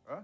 Huh?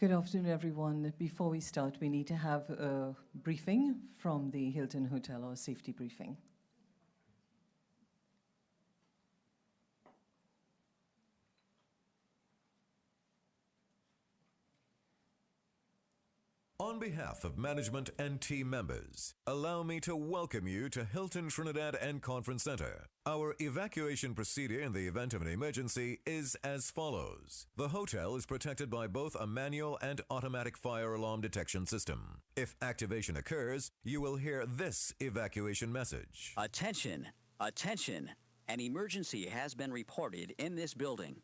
Good afternoon, everyone. Before we start, we need to have a briefing from the Hilton Hotel, or safety briefing. On behalf of management and team members, allow me to welcome you to Hilton Trinidad and Conference Center. Our evacuation procedure in the event of an emergency is as follows. The hotel is protected by both a manual and automatic fire alarm detection system. If activation occurs, you will hear this evacuation message. Attention, attention, an emergency has been reported in this building.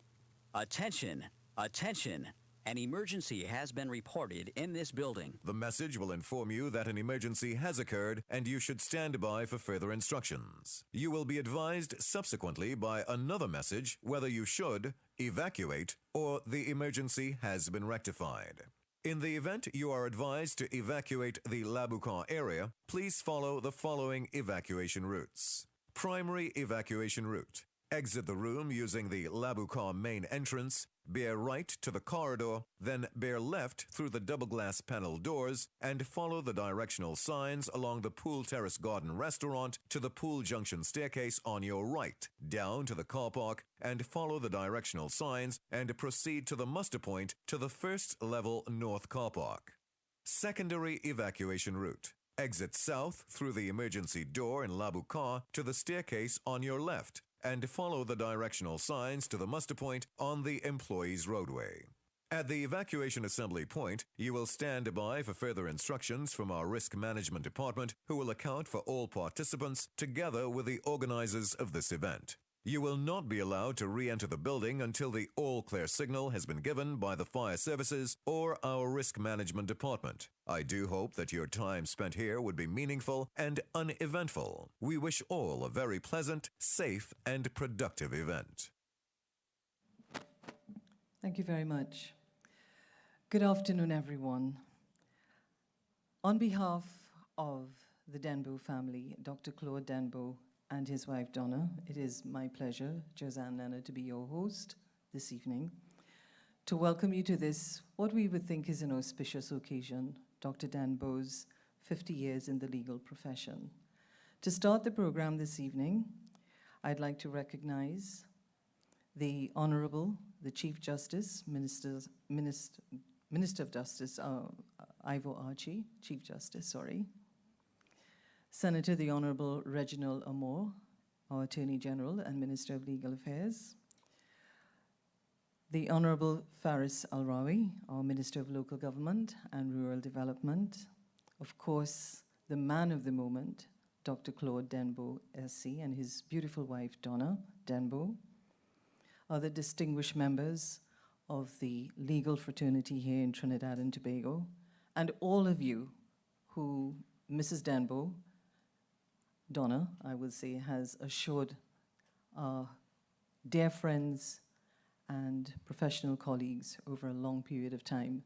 Attention, attention. An emergency has been reported in this building. The message will inform you that an emergency has occurred and you should stand by for further instructions. You will be advised subsequently by another message whether you should evacuate or the emergency has been rectified. In the event you are advised to evacuate the Labuka area, please follow the following evacuation routes. Primary evacuation route. Exit the room using the Labuka main entrance, bear right to the corridor, then bear left through the double glass panel doors and follow the directional signs along the Pool Terrace Garden Restaurant to the Pool Junction staircase on your right, down to the car park and follow the directional signs and proceed to the muster point to the first level north car park. Secondary evacuation route. Exit south through the emergency door in Labuka to the staircase on your left, and follow the directional signs to the muster point on the employees' roadway. At the evacuation assembly point, you will stand by for further instructions from our risk management department, who will account for all participants together with the organizers of this event. You will not be allowed to re-enter the building until the all-clear signal has been given by the fire services or our risk management department. I do hope that your time spent here would be meaningful and uneventful. We wish all a very pleasant, safe, and productive event. Thank you very much. Good afternoon, everyone. On behalf of the Denbow family, Dr. Claude Denbow and his wife Donna, it is my pleasure, Josanne Leonard, to be your host this evening, to welcome you to this, what we would think is an auspicious occasion, Dr. Denbow's 50 years in the legal profession. To start the program this evening, I'd like to recognize the Honorable, the Chief Justice, Minister of Justice, Ivo Archie, Chief Justice, sorry. Senator the Honorable Reginald Amor, our Attorney General and Minister of Legal Affairs. The Honorable Faris Al-Rawi, our Minister of Local Government and Rural Development. Of course, the man of the moment, Dr. Claude Denbow S.C. and his beautiful wife, Donna Denbow. Other distinguished members of the legal fraternity here in Trinidad and Tobago, and all of you who Mrs. Denbow, Donna, I will say, has assured our dear friends and professional colleagues over a long period of time,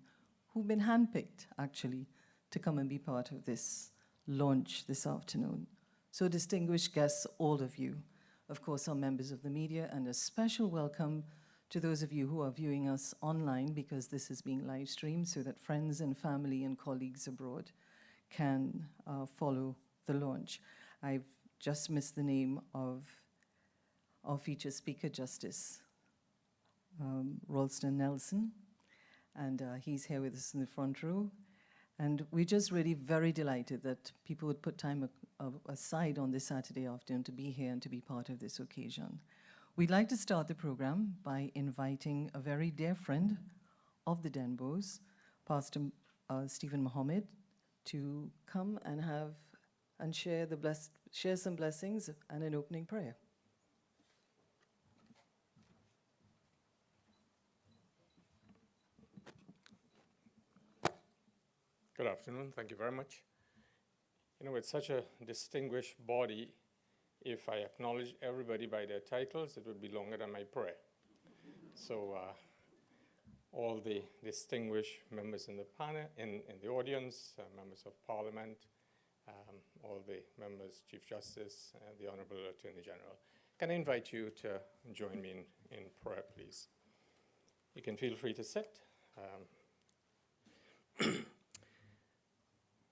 who've been handpicked, actually, to come and be part of this launch this afternoon. So distinguished guests, all of you, of course, are members of the media, and a special welcome to those of you who are viewing us online, because this is being live streamed so that friends and family and colleagues abroad can follow the launch. I've just missed the name of our featured speaker, Justice Ralston Nelson, and he's here with us in the front row. And we're just really very delighted that people would put time aside on this Saturday afternoon to be here and to be part of this occasion. We'd like to start the program by inviting a very dear friend of the Denbows, Pastor Stephen Mohammed, to come and share some blessings and an opening prayer. Good afternoon. Thank you very much. You know, it's such a distinguished body. If I acknowledge everybody by their titles, it would be longer than my prayer. So all the distinguished members in the panel, in the audience, members of Parliament, all the members, Chief Justice, the Honorable Attorney General, can I invite you to join me in prayer, please? You can feel free to sit.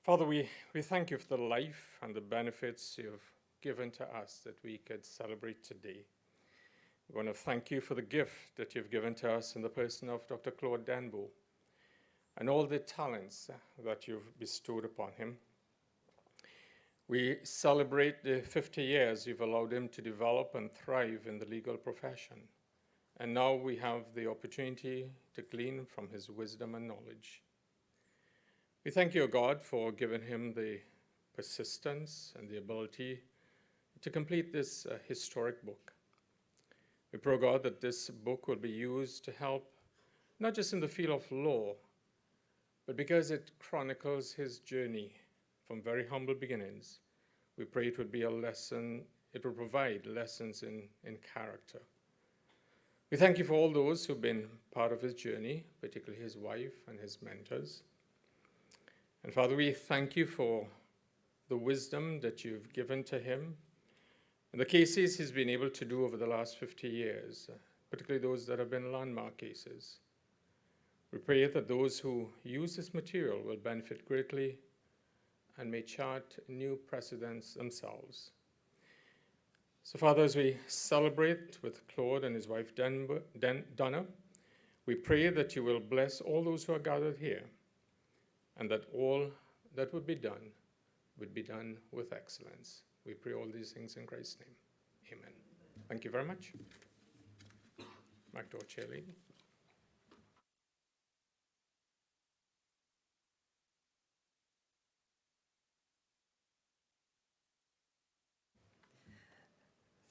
Father, we thank you for the life and the benefits you've given to us that we could celebrate today. We want to thank you for the gift that you've given to us in the person of Dr. Claude Denbow and all the talents that you've bestowed upon him. We celebrate the 50 years you've allowed him to develop and thrive in the legal profession. And now we have the opportunity to glean from his wisdom and knowledge. We thank you, God, for giving him the persistence and the ability to complete this historic book. We pray, God, that this book will be used to help, not just in the field of law, but because it chronicles his journey from very humble beginnings. We pray it would be a lesson, it will provide lessons in character. We thank you for all those who've been part of his journey, particularly his wife and his mentors. And Father, we thank you for the wisdom that you've given to him and the cases he's been able to do over the last 50 years, particularly those that have been landmark cases. We pray that those who use this material will benefit greatly and may chart new precedents themselves. So, Father, as we celebrate with Claude and his wife Donna, we pray that you will bless all those who are gathered here, and that all that would be done with excellence. We pray all these things in Christ's name. Amen. Thank you very much. Back to our chairlady.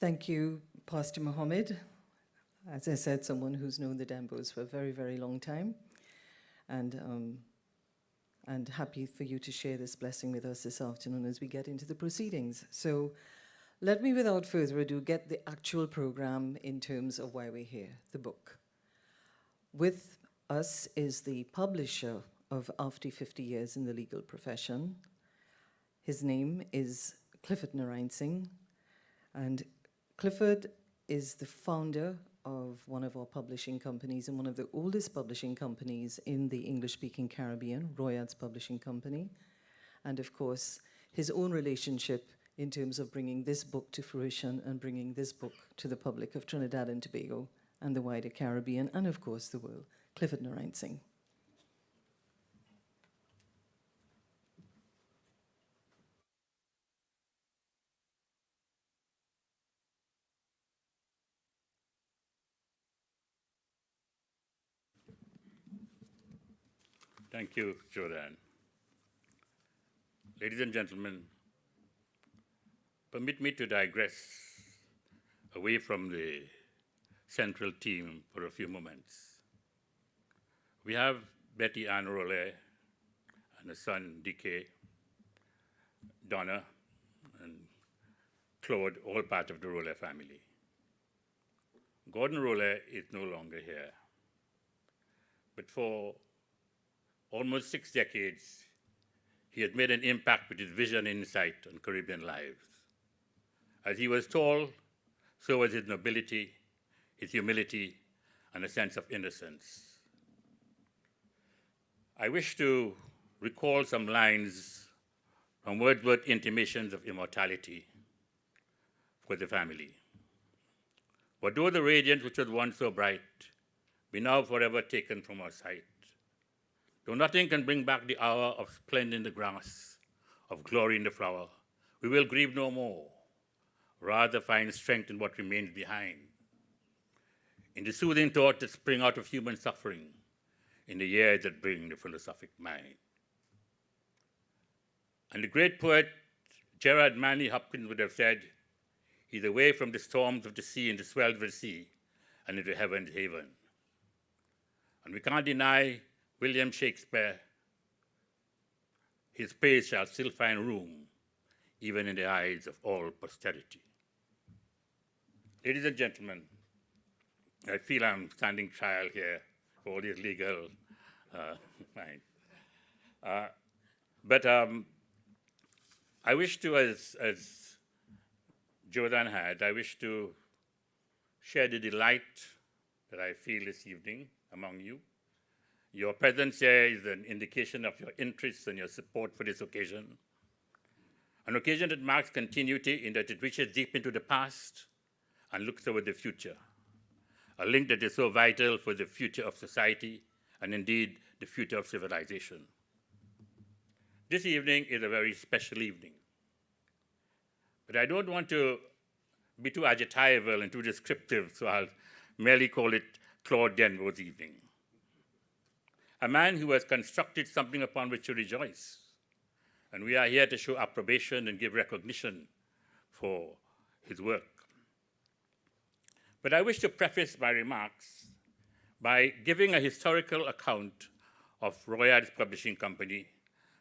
Thank you, Pastor Mohammed. As I said, someone who's known the Denbows for a very, very long time. And happy for you to share this blessing with us this afternoon as we get into the proceedings. So let me, without further ado, get the actual program in terms of why we're here, the book. With us is the publisher of After 50 Years in the Legal Profession. His name is Clifford Narayan Singh, and Clifford is the founder of one of our publishing companies and one of the oldest publishing companies in the English-speaking Caribbean, Royad's Publishing Company. And of course, his own relationship in terms of bringing this book to fruition and bringing this book to the public of Trinidad and Tobago and the wider Caribbean and of course the world. Clifford Narayan Singh. Thank you, Jordan. Ladies and gentlemen, permit me to digress away from the central theme for a few moments. We have Betty Ann Rollet and a son, DK, Donna, and Claude, all part of the Rollet family. Gordon Rollet is no longer here, but for almost 6 decades, he had made an impact with his vision and insight on Caribbean lives. As he was tall, so was his nobility, his humility, and a sense of innocence. I wish to recall some lines from Wordsworth's Intimations of Immortality for the family. For though the radiance which was once so bright be now forever taken from our sight, though nothing can bring back the hour of splendor in the grass, of glory in the flower, we will grieve no more, rather find strength in what remains behind, in the soothing thoughts that spring out of human suffering, in the years that bring the philosophic mind. And the great poet Gerard Manley Hopkins would have said, he's away from the storms of the sea and the swells of the sea and into heaven's haven. And we can't deny William Shakespeare, his praise shall still find room, even in the eyes of all posterity. Ladies and gentlemen, I feel I'm standing trial here for all these legal minds. But I wish to, as Jordan had, I wish to share the delight that I feel this evening among you, Your presence here is an indication of your interest and your support for this occasion. An occasion that marks continuity in that it reaches deep into the past and looks toward the future. A link that is so vital for the future of society and indeed the future of civilization. This evening is a very special evening. But I don't want to be too adjectival and too descriptive, so I'll merely call it Claude Denbow's evening. A man who has constructed something upon which to rejoice. And we are here to show approbation and give recognition for his work. But I wish to preface my remarks by giving a historical account of Royards Publishing Company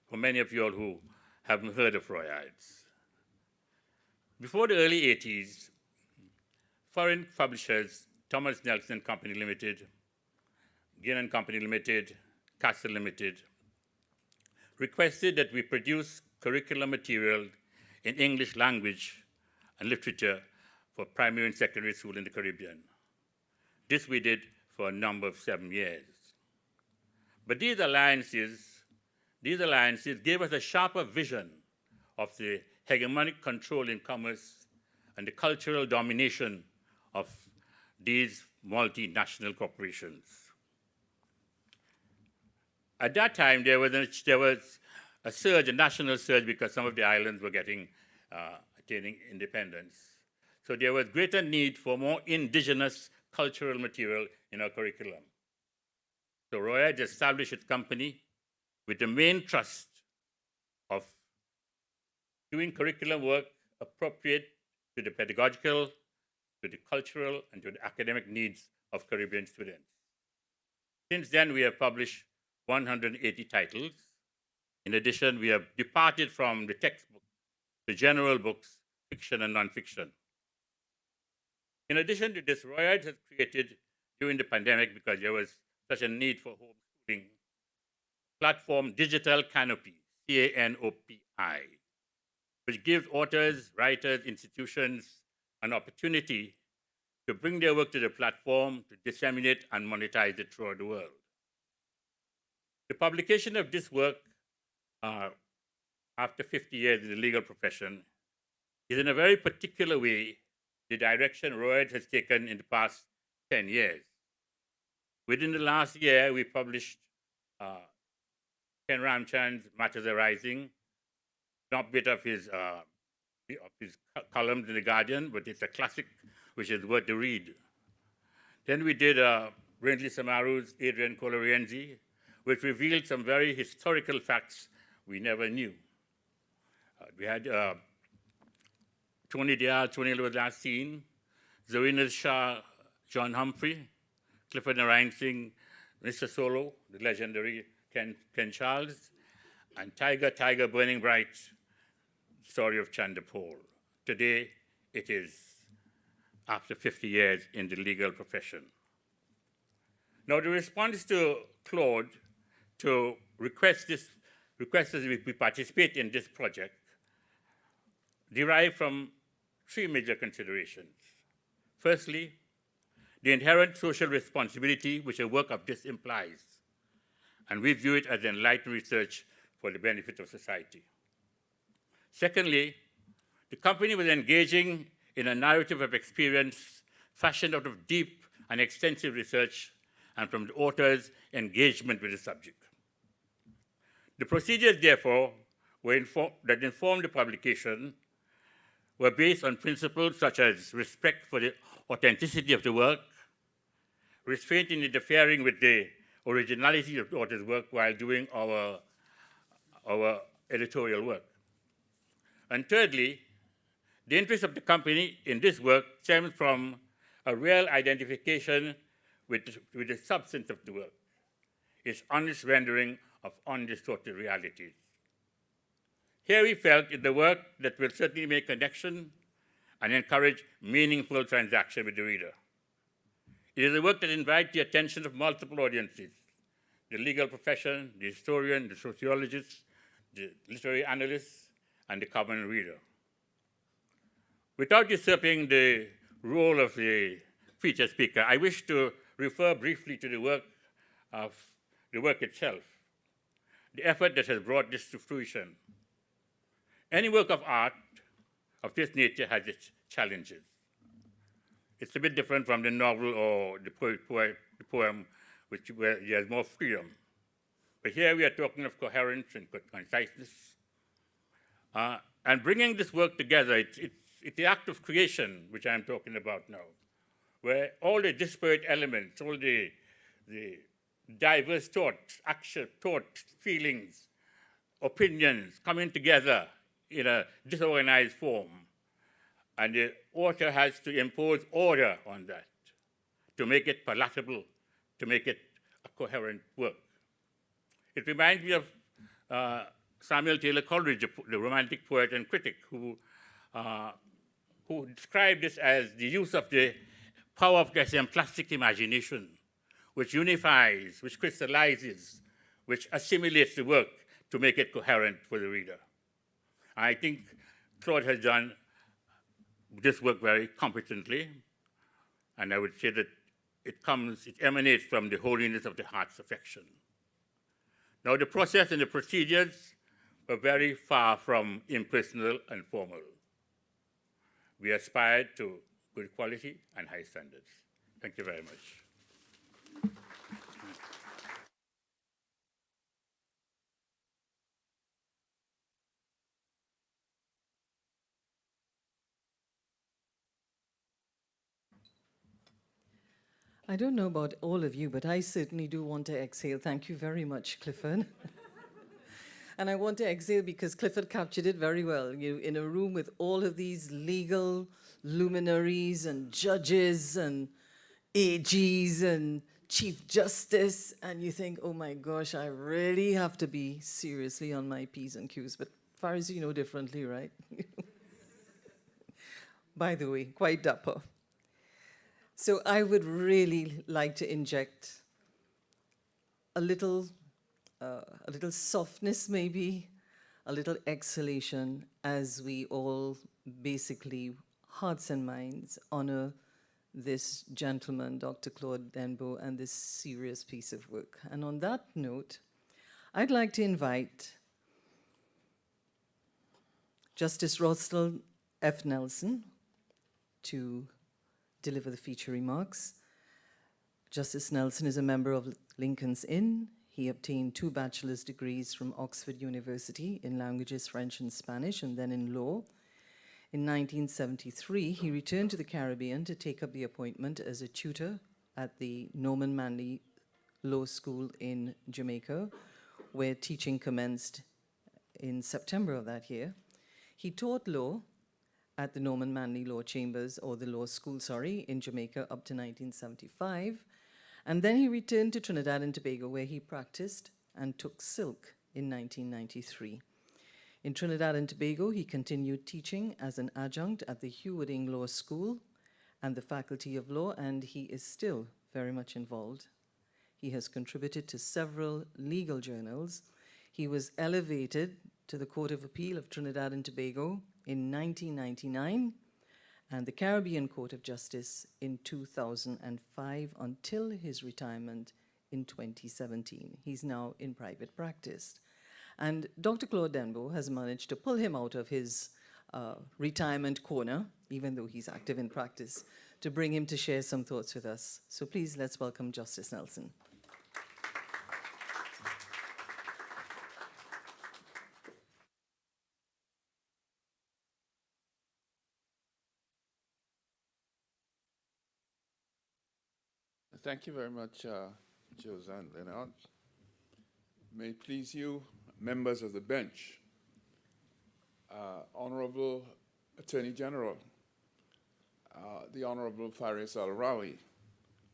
for many of you all who haven't heard of Royards. Before the early 80s, foreign publishers, Thomas Nelson Company Limited, Ginn & Company Limited, Castle Limited, requested that we produce curriculum material in English language and literature for primary and secondary school in the Caribbean. This we did for a number of 7 years. But these alliances gave us a sharper vision of the hegemonic control in commerce and the cultural domination of these multinational corporations. At that time, there was a surge, a national surge, because some of the islands were attaining independence. So there was greater need for more indigenous cultural material in our curriculum. So Royards established its company with the main trust of doing curriculum work appropriate to the pedagogical, to the cultural, and to the academic needs of Caribbean students. Since then, we have published 180 titles. In addition, we have departed from the textbook to general books, fiction and nonfiction. In addition to this, Royards has created, during the pandemic, because there was such a need for homeschooling, platform Digital Canopy, C-A-N-O-P-I, which gives authors, writers, institutions an opportunity to bring their work to the platform, to disseminate and monetize it throughout the world. The publication of this work, after 50 years in the legal profession, is in a very particular way the direction Royards has taken in the past 10 years. Within the last year, we published Ken Ramchand's Matters Arising, not a bit of his columns in The Guardian, but it's a classic which is worth the read. Then we did Brindley Samaru's Adrian Colorienzi, which revealed some very historical facts we never knew. We had Tony Dial, Tony was last seen, Zarina Shah, John Humphrey, Clifford Narayan Singh, Mr. Solo, the legendary Ken Charles, and Tiger Burning Bright, story of Chandapol. Today, it is after 50 years in the legal profession. Now, the response to Claude to request that we participate in this project derived from three major considerations. Firstly, the inherent social responsibility which a work of this implies, and we view it as enlightened research for the benefit of society. Secondly, the company was engaging in a narrative of experience fashioned out of deep and extensive research and from the author's engagement with the subject. The procedures, therefore, that informed the publication were based on principles such as respect for the authenticity of the work, restraint in interfering with the originality of the author's work while doing our editorial work. And thirdly, the interest of the company in this work stems from a real identification with the substance of the work, its honest rendering of undistorted realities. Here we felt in the work that will certainly make connection and encourage meaningful transaction with the reader. It is a work that invites the attention of multiple audiences: the legal profession, the historian, the sociologist, the literary analyst, and the common reader. Without usurping the role of the featured speaker, I wish to refer briefly to the work of the work itself, the effort that has brought this to fruition. Any work of art of this nature has its challenges. It's a bit different from the novel or the poem, where there's more freedom. But here we are talking of coherence and conciseness. And bringing this work together, it's the act of creation, which I'm talking about now, where all the disparate elements, all the diverse thoughts, feelings, opinions coming together in a disorganized form. And the author has to impose order on that to make it palatable, to make it a coherent work. It reminds me of Samuel Taylor Coleridge, the Romantic poet and critic, who described this as the use of the power of the plastic imagination, which unifies, which crystallizes, which assimilates the work to make it coherent for the reader. I think Claude has done this work very competently, and I would say that it emanates from the holiness of the heart's affection. Now, the process and the procedures were very far from impersonal and formal. We aspired to good quality and high standards. Thank you very much. I don't know about all of you, but I certainly do want to exhale. Thank you very much, Clifford. And I want to exhale because Clifford captured it very well. You in a room with all of these legal luminaries and judges and AGs and Chief Justice, and you think, oh my gosh, I really have to be seriously on my P's and Q's. But far as you know differently, right? By the way, quite dapper. So I would really like to inject a little softness, maybe, a little exhalation, as we all basically, hearts and minds, honor this gentleman, Dr. Claude Denbow, and this serious piece of work. And on that note, I'd like to invite Justice Rostel F. Nelson to deliver the feature remarks. Justice Nelson is a member of Lincoln's Inn. He obtained 2 bachelor's degrees from Oxford University in languages, French and Spanish, and then in law. In 1973, he returned to the Caribbean to take up the appointment as a tutor at the Norman Manley Law School in Jamaica, where teaching commenced in September of that year. He taught law at the Norman Manley Law Chambers, or the Law School, sorry, in Jamaica up to 1975. And then he returned to Trinidad and Tobago, where he practiced and took silk in 1993. In Trinidad and Tobago, he continued teaching as an adjunct at the Hugh Wooding Law School and the Faculty of Law, and he is still very much involved. He has contributed to several legal journals. He was elevated to the Court of Appeal of Trinidad and Tobago in 1999 and the Caribbean Court of Justice in 2005 until his retirement in 2017. He's now in private practice. And Dr. Claude Denbow has managed to pull him out of his retirement corner, even though he's active in practice, to bring him to share some thoughts with us. So please, let's welcome Justice Nelson. Thank you very much, Josanne Leonard. May it please you, members of the bench, Honorable Attorney General, the Honorable Faris Al-Rawi,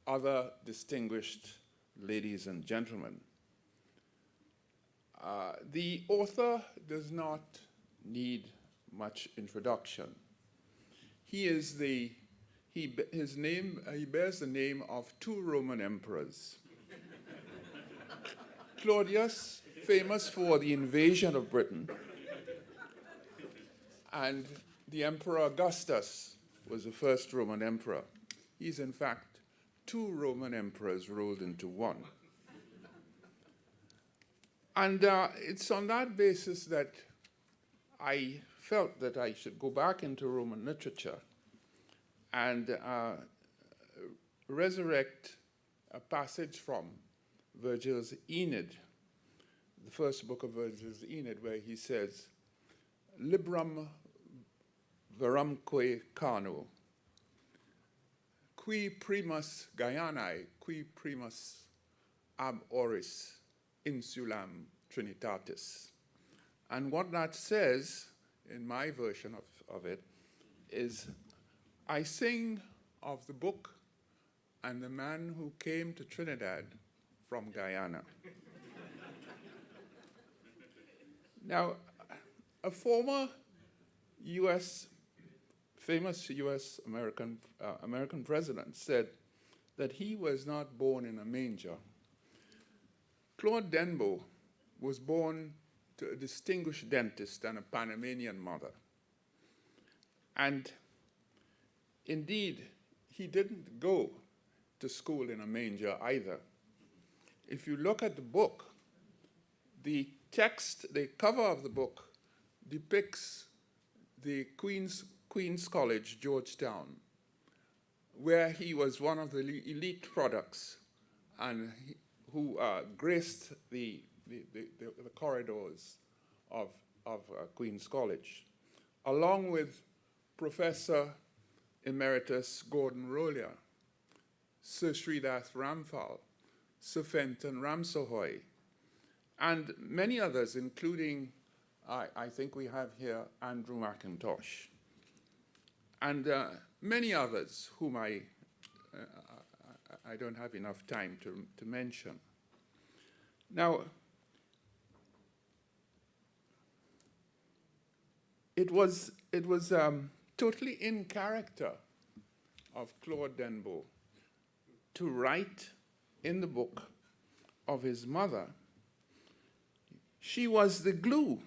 other distinguished ladies and gentlemen. The author does not need much introduction. He bears the name of 2 Roman emperors. Claudius, famous for the invasion of Britain, and the Emperor Augustus was the first Roman emperor. He's in fact 2 Roman emperors rolled into one. And it's on that basis that I felt that I should go back into Roman literature and resurrect a passage from Virgil's Aeneid, the first book of Virgil's Aeneid, where he says, Librum verumque cano, qui primus Guyanae, qui primus ab oris insulam Trinitatis. And what that says, in my version of it, is I sing of the book and the man who came to Trinidad from Guyana. Now, a former famous U.S. American president said that he was not born in a manger. Claude Denbow was born to a distinguished dentist and a Panamanian mother. And indeed, he didn't go to school in a manger either. If you look at the book, the text, the cover of the book depicts the Queen's College, Georgetown, where he was one of the elite products and who graced the corridors of Queen's College, along with Professor Emeritus Gordon Rollier, Sir Sridath Ramphal, Sir Fenton Ramsahoy, and many others, including, I think we have here Andrew McIntosh, and many others whom I don't have enough time to mention. Now, it was totally in character of Claude Denbow to write in the book of his mother. She was the glue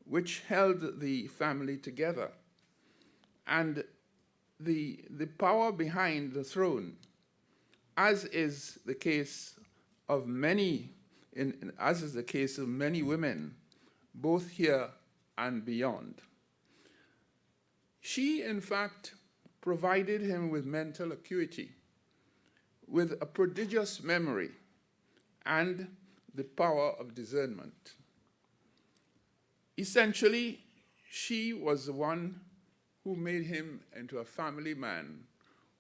which held the family together, and the power behind the throne, as is the case of many women, both here and beyond. She, in fact, provided him with mental acuity, with a prodigious memory, and the power of discernment. Essentially, she was the one who made him into a family man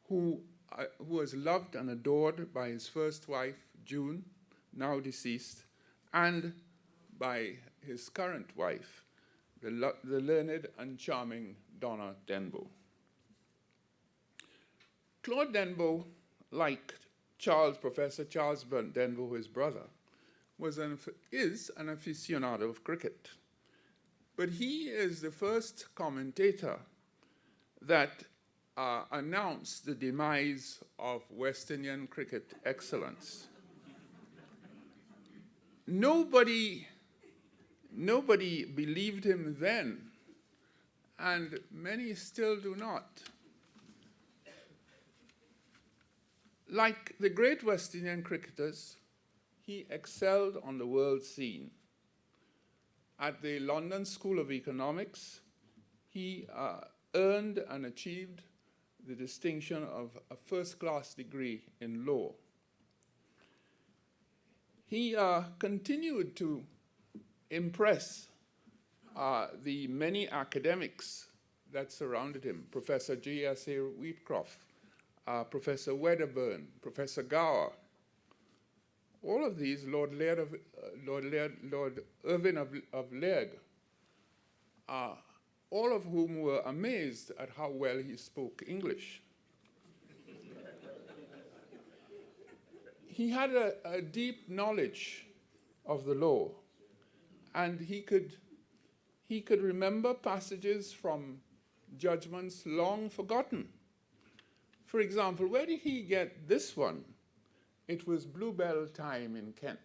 who was loved and adored by his first wife, June, now deceased, and by his current wife, the learned and charming Donna Denbow. Claude Denbow, like Professor Charles Denbow, his brother, is an aficionado of cricket. But he is the first commentator that announced the demise of West Indian cricket excellence. Nobody believed him then, and many still do not. Like the great West Indian cricketers, he excelled on the world scene. At the London School of Economics, he earned and achieved the distinction of a first-class degree in law. He continued to impress the many academics that surrounded him, Professor G.S.A. Wheatcroft, Professor Wedderburn, Professor Gower. All of these, Lord Irvin of Laird, all of whom were amazed at how well he spoke English. He had a deep knowledge of the law, and he could remember passages from judgments long forgotten. For example, where did he get this one? It was Bluebell time in Kent.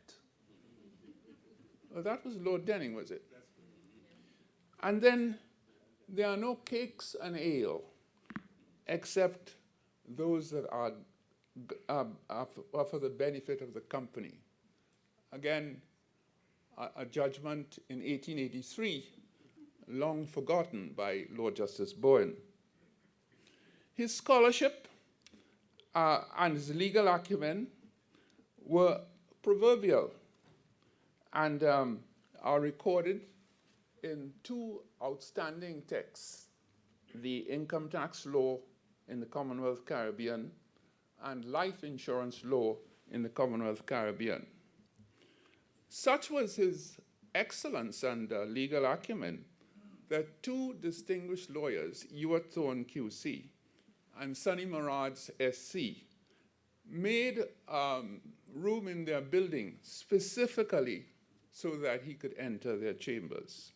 Well, that was Lord Denning, was it? And then there are no cakes and ale except those that are for the benefit of the company. Again, a judgment in 1883, long forgotten by Lord Justice Bowen. His scholarship and his legal acumen were proverbial and are recorded in two outstanding texts, the income tax law in the Commonwealth Caribbean and life insurance law in the Commonwealth Caribbean. Such was his excellence and legal acumen that two distinguished lawyers, Ewart Thorne QC and Sonny Marads SC, made room in their building specifically so that he could enter their chambers.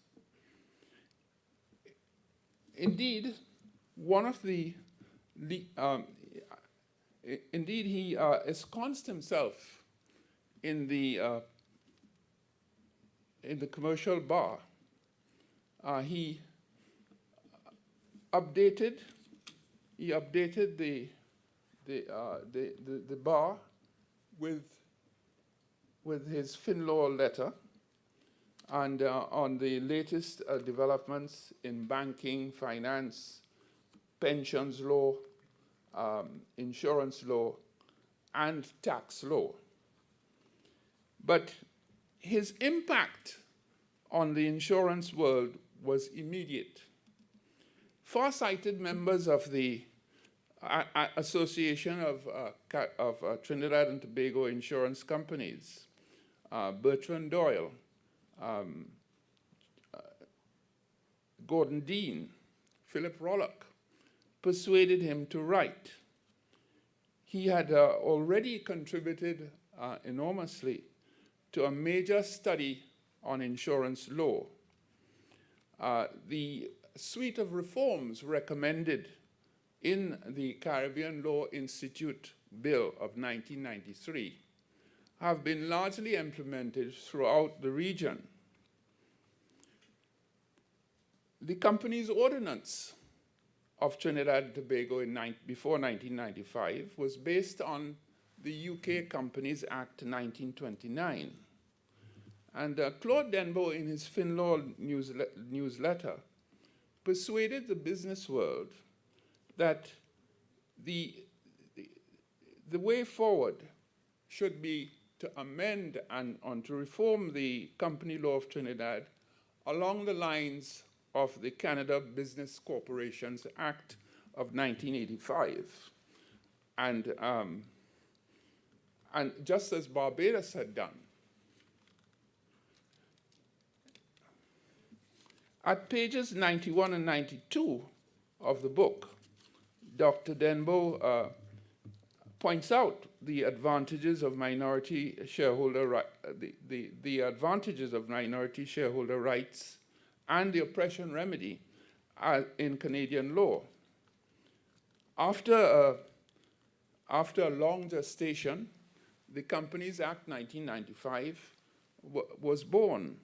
Indeed, he ensconced himself in the commercial bar. He updated the bar with his FinLaw letter and on the latest developments in banking, finance, pensions law, insurance law, and tax law. But his impact on the insurance world was immediate. Far-sighted members of the Association of Trinidad and Tobago Insurance Companies, Bertrand Doyle, Gordon Dean, Philip Rollock, persuaded him to write. He had already contributed enormously to a major study on insurance law. The suite of reforms recommended in the Caribbean Law Institute Bill of 1993 have been largely implemented throughout the region. The company's ordinance of Trinidad and Tobago before 1995 was based on the UK Companies Act 1929. And Claude Denbow, in his FinLaw newsletter, persuaded the business world that the way forward should be to amend and to reform the company law of Trinidad along the lines of the Canada Business Corporations Act of 1985. And just as Barbados had done. At pages 91 and 92 of the book, Dr. Denbow points out the advantages of minority shareholder the advantages of minority shareholder rights and the oppression remedy in Canadian law. After a long gestation, the Companies Act 1995 was born,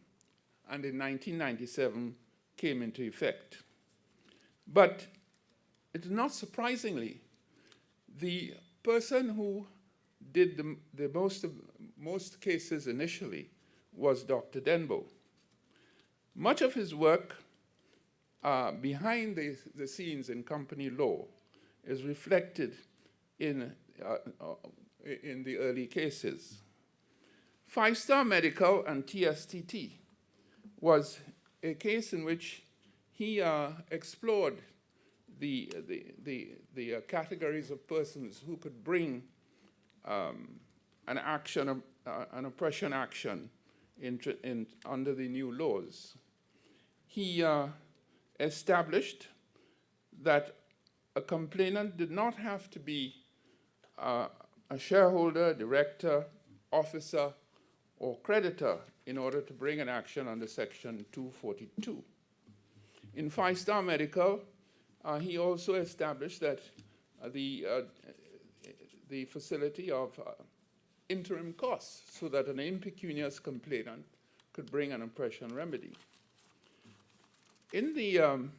and in 1997 came into effect. But it's not surprisingly, the person who did the most cases initially was Dr. Denbow. Much of his work behind the scenes in company law is reflected in the early cases. Five Star Medical and TSTT was a case in which he explored the categories of persons who could bring an oppression action under the new laws. He established that a complainant did not have to be a shareholder, director, officer, or creditor in order to bring an action under Section 242. In Five Star Medical, he also established that the facility of interim costs so that an impecunious complainant could bring an oppression remedy. In the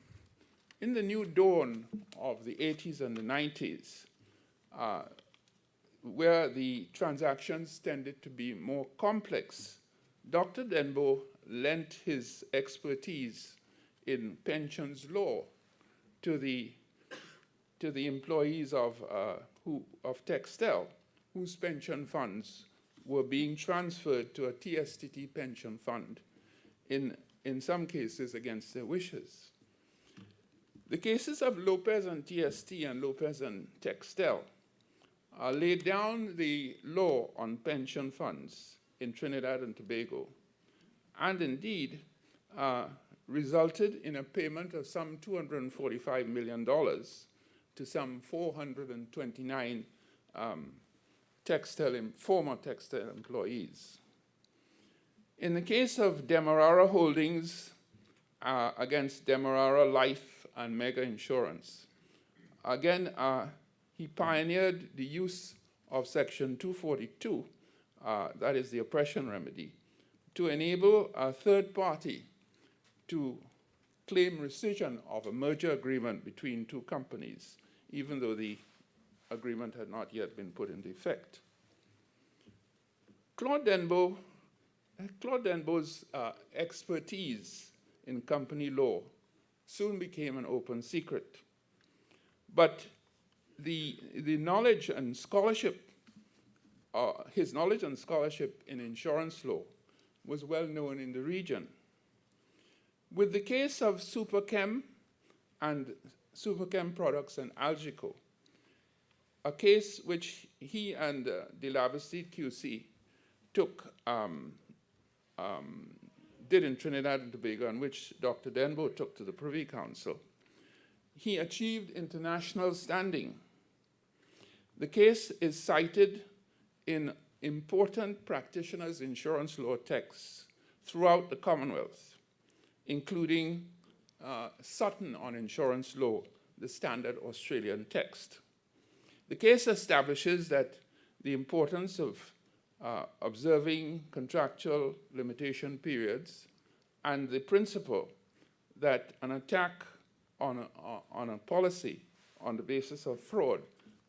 new dawn of the 80s and the 90s, where the transactions tended to be more complex Dr. Denbow lent his expertise in pensions law to the employees of Textel, whose pension funds were being transferred to a TSTT pension fund, in some cases against their wishes. The cases of Lopez and TST and Lopez and Textel laid down the law on pension funds in Trinidad and Tobago, and indeed resulted in a payment of some $245 million to some 429 former Textel employees. In the case of Demerara Holdings against Demerara Life and Mega Insurance, again, he pioneered the use of Section 242, that is the oppression remedy, to enable a third party to claim rescission of a merger agreement between two companies, even though the agreement had not yet been put into effect. Claude Denbow's expertise in company law soon became an open secret. But the knowledge and scholarship, his knowledge and scholarship in insurance law was well known in the region. With the case of Superchem and Superchem Products and Algico, a case which he and De Lavastide QC did in Trinidad and Tobago, and which Dr. Denbow took to the Privy Council, he achieved international standing. The case is cited in important practitioners' insurance law texts throughout the Commonwealth, including Sutton on insurance law, the standard Australian text. The case establishes that the importance of observing contractual limitation periods and the principle that an attack on a policy on the basis of fraud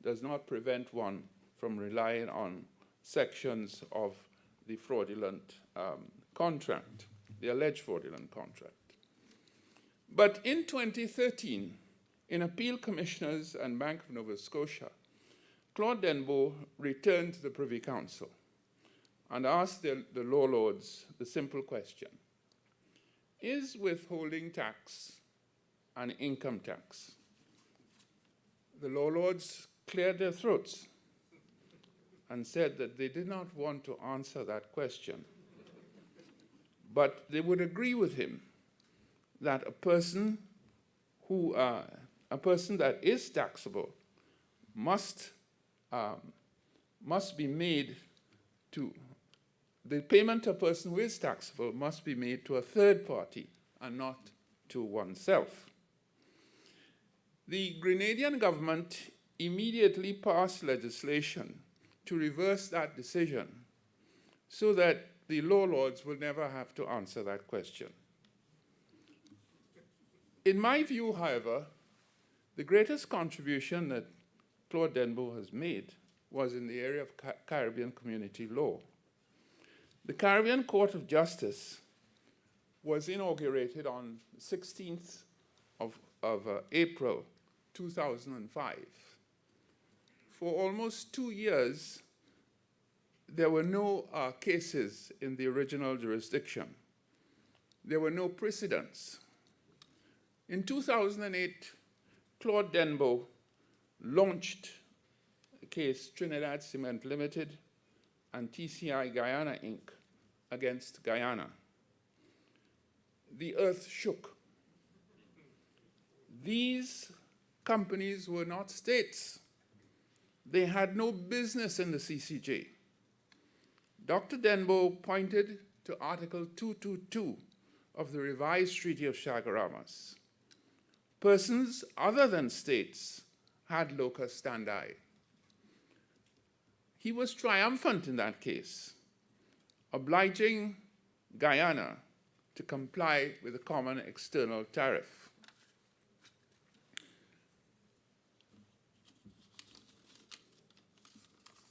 does not prevent one from relying on sections of the fraudulent contract, the alleged fraudulent contract. But in 2013, in Appeal Commissioners and Bank of Nova Scotia, Claude Denbow returned to the Privy Council and asked the law lords the simple question: is withholding tax an income tax? The law lords cleared their throats and said that they did not want to answer that question, but they would agree with him that a person that is taxable must be made to, the payment to a person who is taxable must be made to a third party and not to oneself. The Grenadian government immediately passed legislation to reverse that decision so that the law lords will never have to answer that question. In my view, however, the greatest contribution that Claude Denbow has made was in the area of Caribbean community law. The Caribbean Court of Justice was inaugurated on the 16th of April 2005. For almost 2 years, there were no cases in the original jurisdiction. There were no precedents. In 2008, Claude Denbow launched a case, Trinidad Cement Limited and TCI Guyana Inc. against Guyana. The earth shook. These companies were not states. They had no business in the CCJ. Dr. Denbow pointed to Article 222 of the revised Treaty of Chaguaramas. Persons other than states had locus standi. He was triumphant in that case, obliging Guyana to comply with the common external tariff.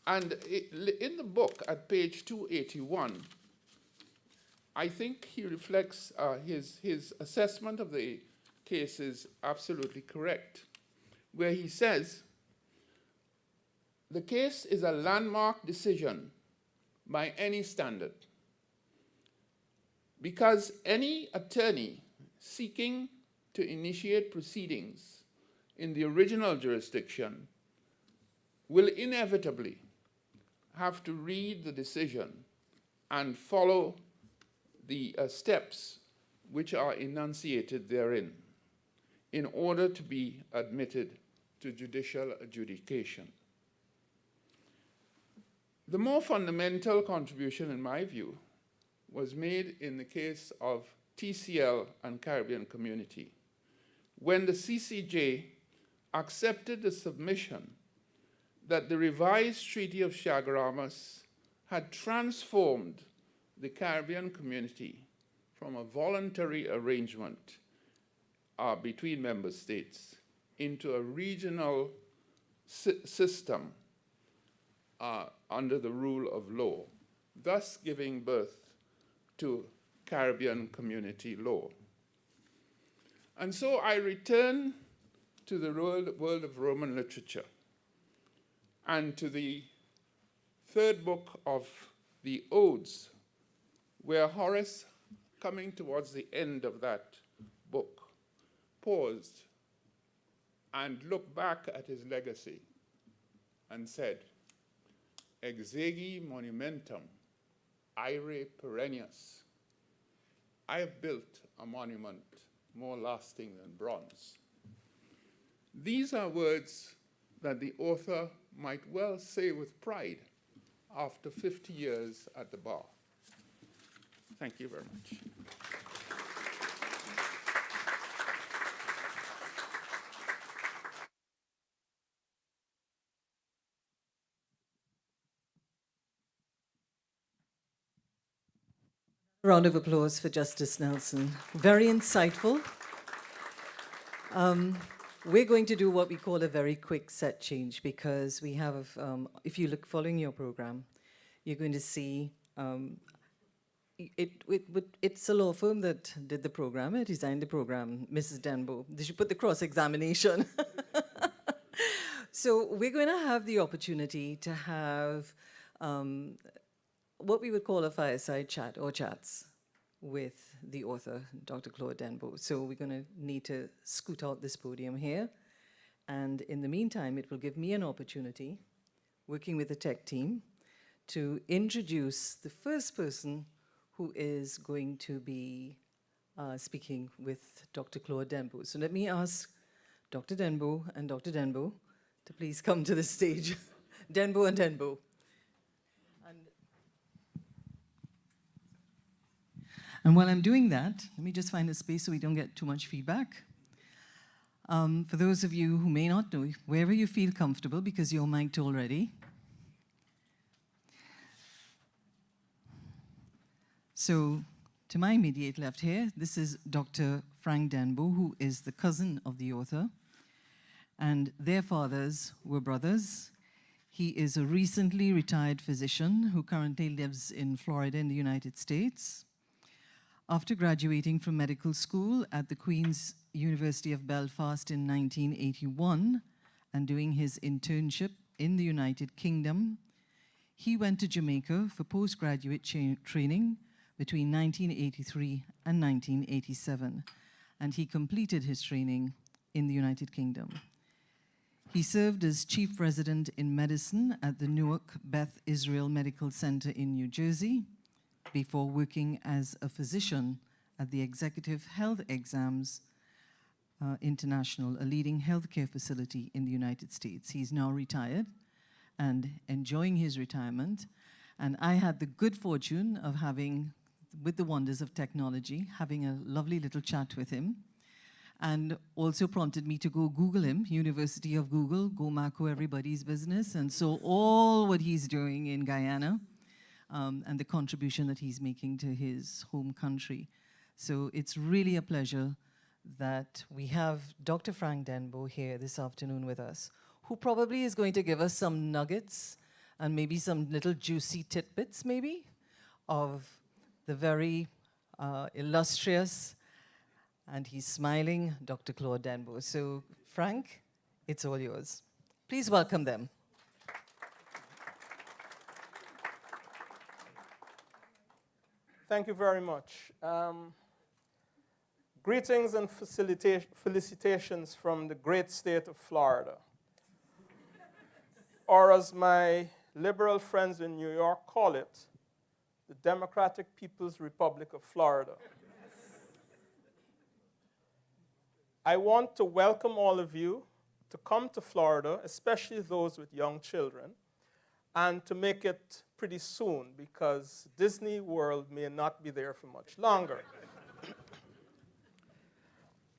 And in the book at page 281, I think he reflects his assessment of the case is absolutely correct, where he says, the case is a landmark decision by any standard, because any attorney seeking to initiate proceedings in the original jurisdiction will inevitably have to read the decision and follow the steps which are enunciated therein in order to be admitted to judicial adjudication. The more fundamental contribution, in my view, was made in the case of TCL and Caribbean Community, when the CCJ accepted the submission that the revised Treaty of Chaguaramas had transformed the Caribbean Community from a voluntary arrangement between member states into a regional system under the rule of law, thus giving birth to Caribbean Community law. And so I return to the world of Roman literature and to the third book of the Odes, where Horace, coming towards the end of that book, paused and looked back at his legacy and said, Exegi monumentum, aere perennius. I have built a monument more lasting than bronze. These are words that the author might well say with pride after 50 years at the bar. Thank you very much. Round of applause for Justice Nelson. Very insightful. We're going to do what we call a very quick set change, because we have, if you look following your program, you're going to see it's a law firm that did the program. It designed the program, Mrs. Denbow. They should put the cross-examination. So we're going to have the opportunity to have what we would call a fireside chat or chats with the author, Dr. Claude Denbow. So we're going to need to scoot out this podium here. And in the meantime, it will give me an opportunity, working with the tech team, to introduce the first person who is going to be speaking with Dr. Claude Denbow. So let me ask Dr. Denbow and Dr. Denbow to please come to the stage. Denbow and Denbow. And while I'm doing that, let me just find a space so we don't get too much feedback. For those of you who may not know, wherever you feel comfortable, because you're mic'd already. So to my immediate left here, this is Dr. Frank Denbow, who is the cousin of the author. And their fathers were brothers. He is a recently retired physician who currently lives in Florida in the United States. After graduating from medical school at the Queen's University of Belfast in 1981 and doing his internship in the United Kingdom, he went to Jamaica for postgraduate training between 1983 and 1987, and he completed his training in the United Kingdom. He served as chief resident in medicine at the Newark Beth Israel Medical Center in New Jersey, before working as a physician at the Executive Health Exams International, a leading healthcare facility in the United States. He's now retired and enjoying his retirement. And I had the good fortune of having, with the wonders of technology, having a lovely little chat with him, and also prompted me to go Google him, University of Google, go Marco everybody's business, and so all what he's doing in Guyana, and the contribution that he's making to his home country. So it's really a pleasure that we have Dr. Frank Denbow here this afternoon with us, who probably is going to give us some nuggets and maybe some little juicy tidbits maybe of the very illustrious, and he's smiling, Dr. Claude Denbow. So, Frank, it's all yours. Please welcome them. Thank you very much. Greetings and felicitations from the great state of Florida. Or as my liberal friends in New York call it, the Democratic People's Republic of Florida. I want to welcome all of you to come to Florida, especially those with young children, and to make it pretty soon because Disney World may not be there for much longer.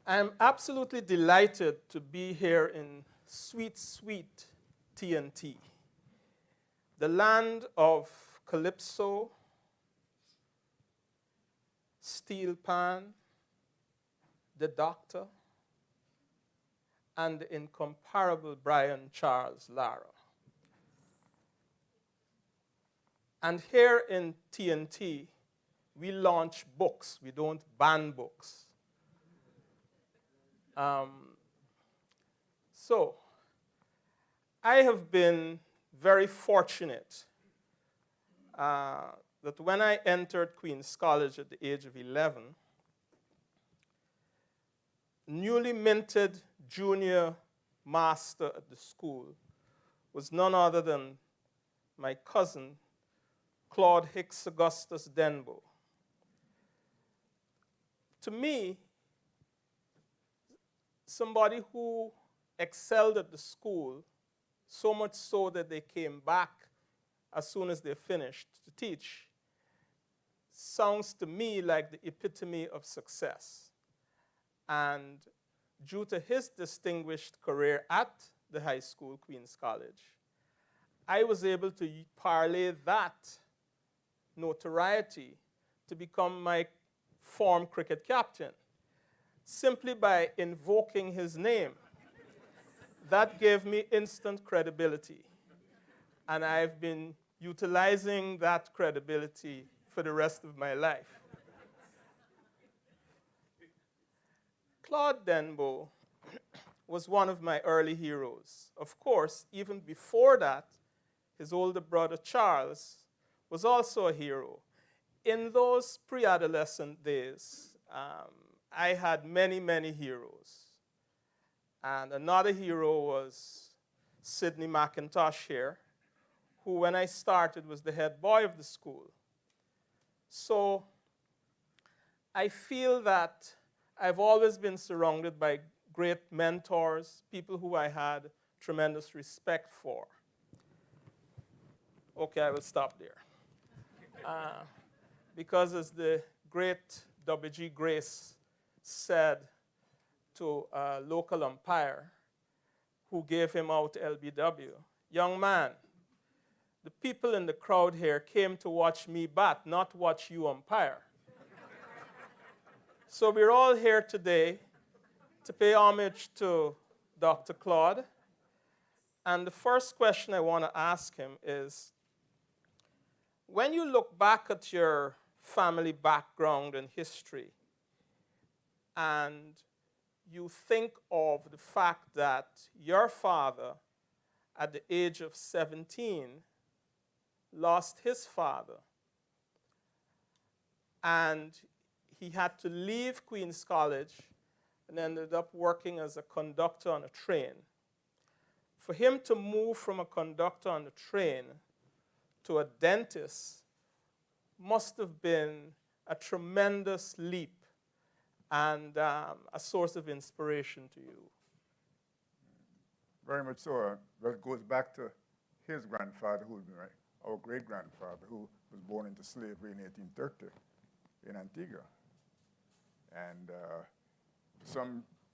I'm absolutely delighted to be here in sweet, sweet TNT, the land of Calypso, Steel Pan, the Doctor, and the incomparable Brian Charles Lara. And here in TNT, we launch books. We don't ban books. So I have been very fortunate that when I entered Queen's College at the age of 11, newly minted junior master at the school was none other than my cousin, Claude H. Augustus Denbow. To me, somebody who excelled at the school, so much so that they came back as soon as they finished to teach, sounds to me like the epitome of success. And due to his distinguished career at the high school, Queen's College, I was able to parlay that notoriety to become my former cricket captain, simply by invoking his name. That gave me instant credibility. And I've been utilizing that credibility for the rest of my life. Claude Denbow was one of my early heroes. Of course, even before that, his older brother Charles was also a hero. In those pre-adolescent days, I had many, many heroes. And another hero was Sidney McIntosh here, who when I started was the head boy of the school. So I feel that I've always been surrounded by great mentors, people who I had tremendous respect for. Okay, I will stop there. Because as the great W.G. Grace said to a local umpire who gave him out LBW, "Young man, the people in the crowd here came to watch me bat, not watch you umpire." So we're all here today to pay homage to Dr. Claude. And the first question I want to ask him is, when you look back at your family background and history, and you think of the fact that your father, at the age of 17, lost his father, and he had to leave Queen's College and ended up working as a conductor on a train. For him to move from a conductor on the train to a dentist must have been a tremendous leap and a source of inspiration to you. Very much so. Well, it goes back to his grandfather, who would be our great-grandfather, who was born into slavery in 1830 in Antigua. And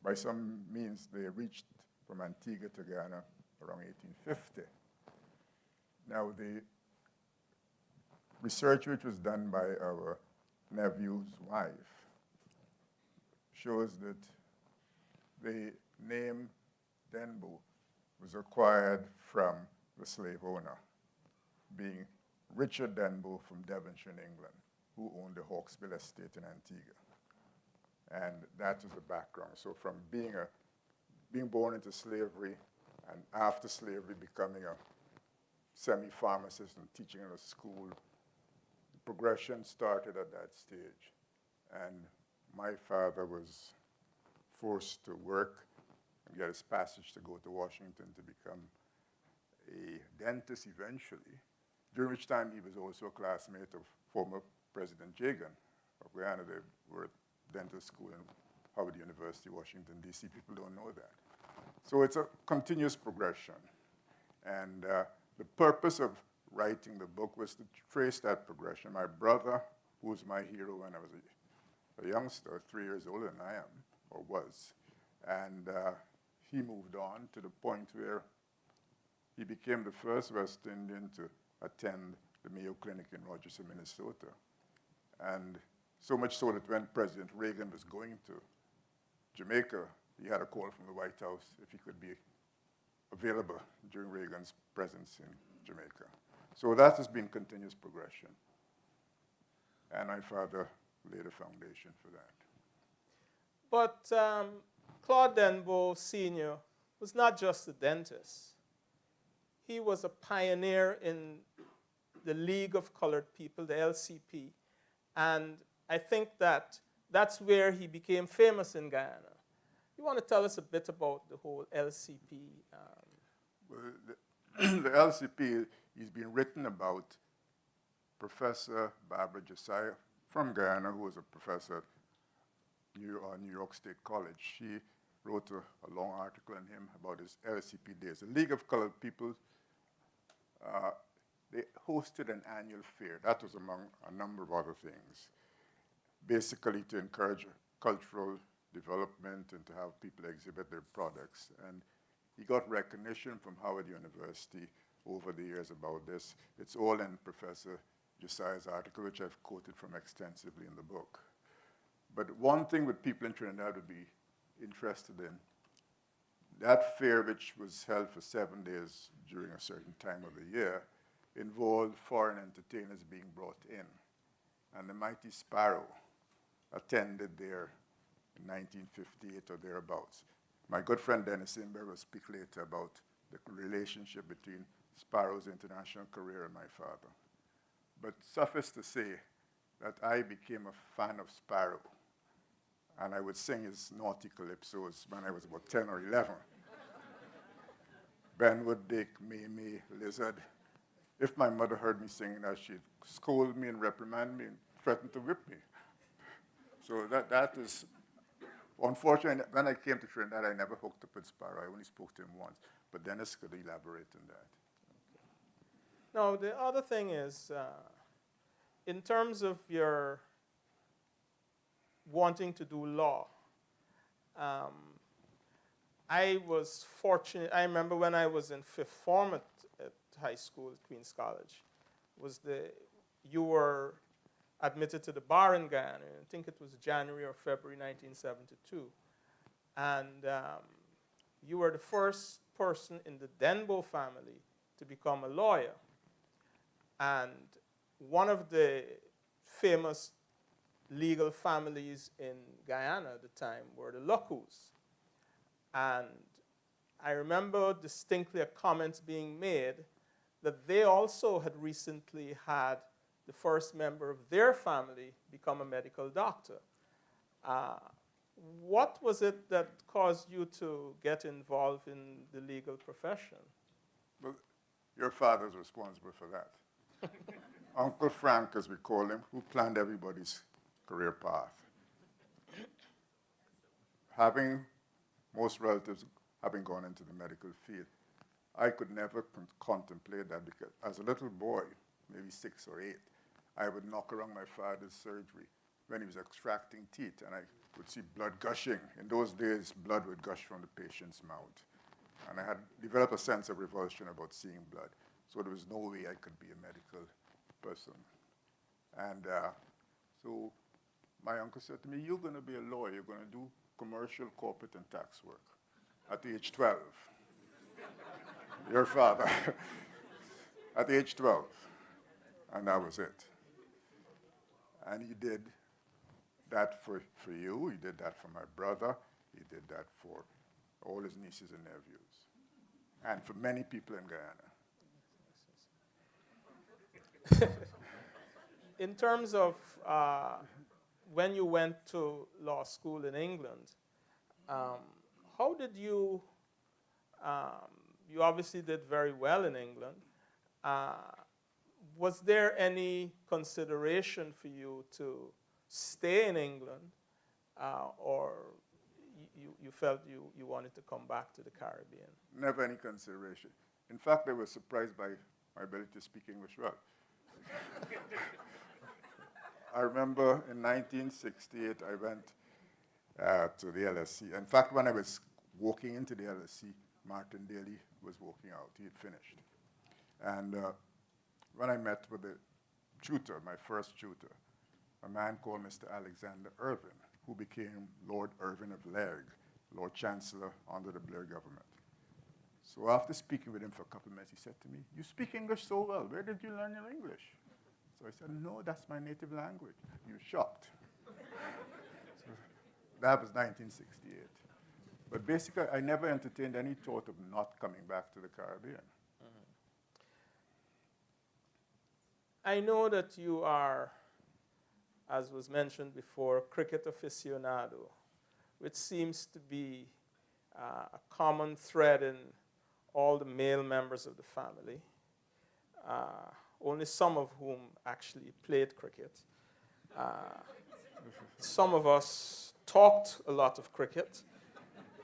by some means, they reached from Antigua to Ghana around 1850. Now, the research which was done by our nephew's wife shows that the name Denbow was acquired from the slave owner, being Richard Denbow from Devonshire, England. who owned the Hawksbill estate in Antigua. And that is the background. So from being born into slavery and after slavery becoming a semi-pharmacist and teaching in a school, the progression started at that stage. And my father was forced to work and get his passage to go to Washington to become a dentist eventually, during which time he was also a classmate of former President Jagan of Guyana. They were at dental school in Howard University, Washington, D.C. People don't know that. So it's a continuous progression. And the purpose of writing the book was to trace that progression. My brother, who was my hero when I was a youngster, 3 years older than I am, or was, and he moved on to the point where he became the first West Indian to attend the Mayo Clinic in Rochester, Minnesota. And so much so that when President Reagan was going to Jamaica, he had a call from the White House if he could be available during Reagan's presence in Jamaica. So that has been continuous progression. And my father laid a foundation for that. But Claude Denbow Sr. was not just a dentist. He was a pioneer in the League of Colored People, the LCP. And I think that that's where he became famous in Guyana. You want to tell us a bit about the whole LCP? Well, the LCP is being written about Professor Barbara Josiah from Guyana, who was a professor at New York State College. She wrote a long article on him about his LCP days. The League of Colored People, they hosted an annual fair. That was among a number of other things, basically to encourage cultural development and to have people exhibit their products. And he got recognition from Howard University over the years about this. It's all in Professor Josiah's article, which I've quoted from extensively in the book. But one thing that people in Trinidad would be interested in, that fair, which was held for 7 days during a certain time of the year, involved foreign entertainers being brought in. And the Mighty Sparrow attended there in 1958 or thereabouts. My good friend Dennis Imber will speak later about the relationship between Sparrow's international career and my father. But suffice to say that I became a fan of Sparrow, and I would sing his naughty calypsos when I was about 10 or 11. Benwood, Dick, Mimi, Lizard. If my mother heard me singing that, she'd scold me and reprimand me and threaten to whip me. So that is, unfortunately, when I came to Trinidad, I never hooked up with Sparrow. I only spoke to him once. But Dennis could elaborate on that. Now, the other thing is, in terms of your wanting to do law, I was fortunate. I remember when I was in fifth form at high school at Queens College, you were admitted to the bar in Guyana. I think it was January or February 1972. And you were the first person in the Denbow family to become a lawyer. And one of the famous legal families in Guyana at the time were the Locus. And I remember distinctly a comment being made that they also had recently had the first member of their family become a medical doctor. What was it that caused you to get involved in the legal profession? Well, your father's responsible for that. Uncle Frank, as we call him, who planned everybody's career path. Having most relatives having gone into the medical field, I could never contemplate that because as a little boy, maybe 6 or 8, I would knock around my father's surgery when he was extracting teeth, and I would see blood gushing. In those days, blood would gush from the patient's mouth. And I had developed a sense of revulsion about seeing blood. So there was no way I could be a medical person. And so my uncle said to me, you're going to be a lawyer. You're going to do commercial, corporate, and tax work at age 12. Your father. At age 12. And that was it. And he did that for you, he did that for my brother, he did that for all his nieces and nephews, and for many people in Guyana. In terms of when you went to law school in England, how did you, you obviously did very well in England. Was there any consideration for you to stay in England, or you felt you wanted to come back to the Caribbean? Never any consideration. In fact, I was surprised by my ability to speak English well. I remember in 1968, I went to the LSC. In fact, when I was walking into the LSC, Martin Daly was walking out. He had finished. And when I met with the tutor, my first tutor, a man called Mr. Alexander Irvin, who became Lord Irvin of Lairg, Lord Chancellor under the Blair government. So after speaking with him for a couple of minutes, he said to me, "You speak English so well. Where did you learn your English?" So I said, "No, that's my native language." He was shocked. So that was 1968. But basically, I never entertained any thought of not coming back to the Caribbean. I know that you are, as was mentioned before, cricket aficionado, which seems to be a common thread in all the male members of the family, only some of whom actually played cricket. Some of us talked a lot of cricket.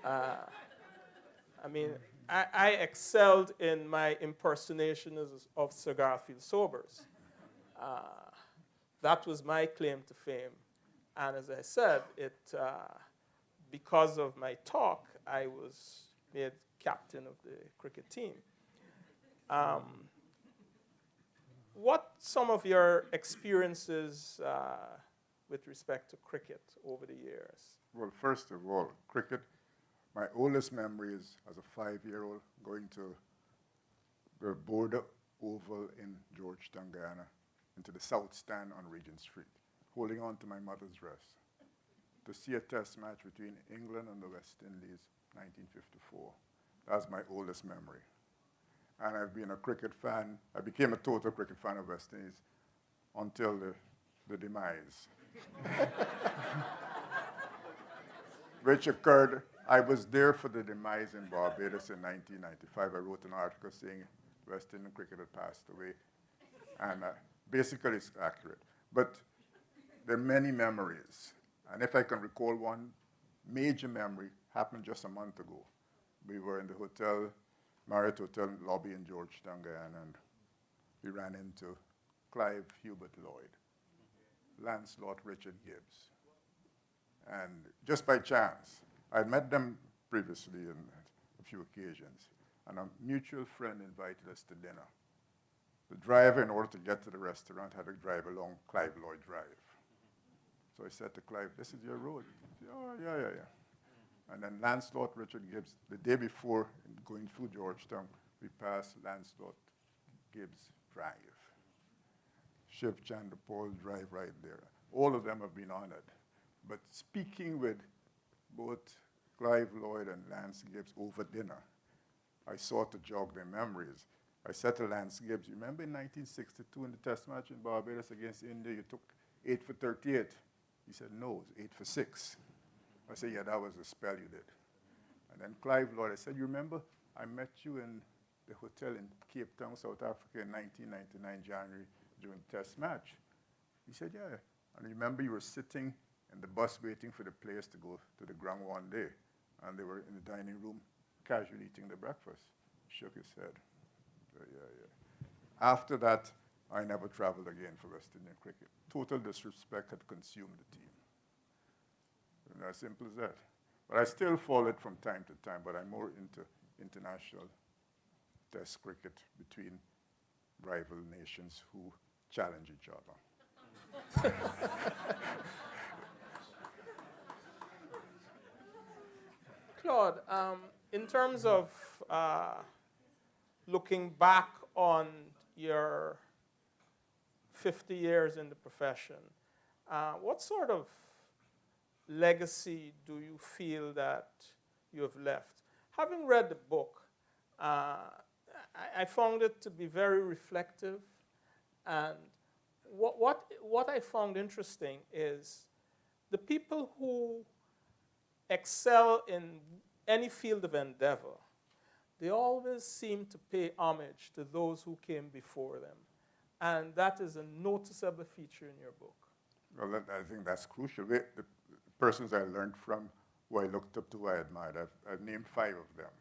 I mean, I excelled in my impersonation of Sir Garfield Sobers. That was my claim to fame. And as I said, because of my talk, I was made captain of the cricket team. What some of your experiences with respect to cricket over the years? Well, first of all, cricket, my oldest memory is as a 5-year-old going to the border oval in Georgetown, Guyana, into the South Stand on Regent Street, holding on to my mother's dress to see a test match between England and the West Indies, 1954. That's my oldest memory. And I've been a cricket fan. I became a total cricket fan of West Indies until the demise, which occurred. I was there for the demise in Barbados in 1995. I wrote an article saying West Indian cricket had passed away. And basically, it's accurate. But there are many memories. And if I can recall one major memory, happened just a month ago. We were in the hotel, Marriott Hotel lobby in Georgetown, Guyana, and we ran into Clive Hubert Lloyd, Lancelot Richard Gibbs. And just by chance, I'd met them previously on a few occasions, and a mutual friend invited us to dinner. The driver, in order to get to the restaurant, had to drive along Clive Lloyd Drive. So I said to Clive, "This is your road." He said, "Oh, yeah. And then Lancelot Richard Gibbs, the day before going through Georgetown, we passed Lancelot Gibbs Drive. Shiv Chandra Paul Drive right there. All of them have been honored. But speaking with both Clive Lloyd and Lance Gibbs over dinner, I sought to jog their memories. I said to Lance Gibbs, "You remember in 1962 in the test match in Barbados against India, you took 8 for 38. He said, "No, it was 8 for 6. I said, "Yeah, that was the spell you did." And then Clive Lloyd, I said, "You remember I met you in the hotel in Cape Town, South Africa in 1999, January, during the test match?" He said, "Yeah." And remember you were sitting in the bus waiting for the players to go to the ground one day, and they were in the dining room casually eating their breakfast. He shook his head. Yeah. After that, I never traveled again for West Indian cricket. Total disrespect had consumed the team. And as simple as that. But I still follow it from time to time, but I'm more into international test cricket between rival nations who challenge each other. Claude, in terms of looking back on your 50 years in the profession, What sort of legacy do you feel that you have left? Having read the book, I found it to be very reflective, and what I found interesting is the people who excel in any field of endeavor, they always seem to pay homage to those who came before them. And that is a noticeable feature in your book. Well, I think that's crucial. The persons I learned from, who I looked up to, who I admired, I've named 5 of them.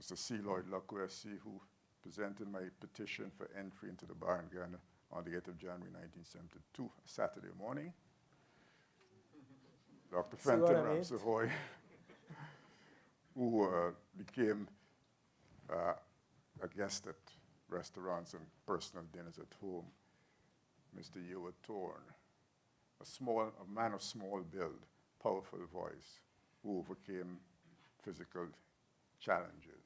Mr. C. Lloyd Lucko S.C., who presented my petition for entry into the bar in Ghana on the 8th of January 1972, a Saturday morning. Dr. Fenton Ramsey-Hoy, who became a guest at restaurants and personal dinners at home. Mr. Ewart Thorne, a man of small build, powerful voice, who overcame physical challenges.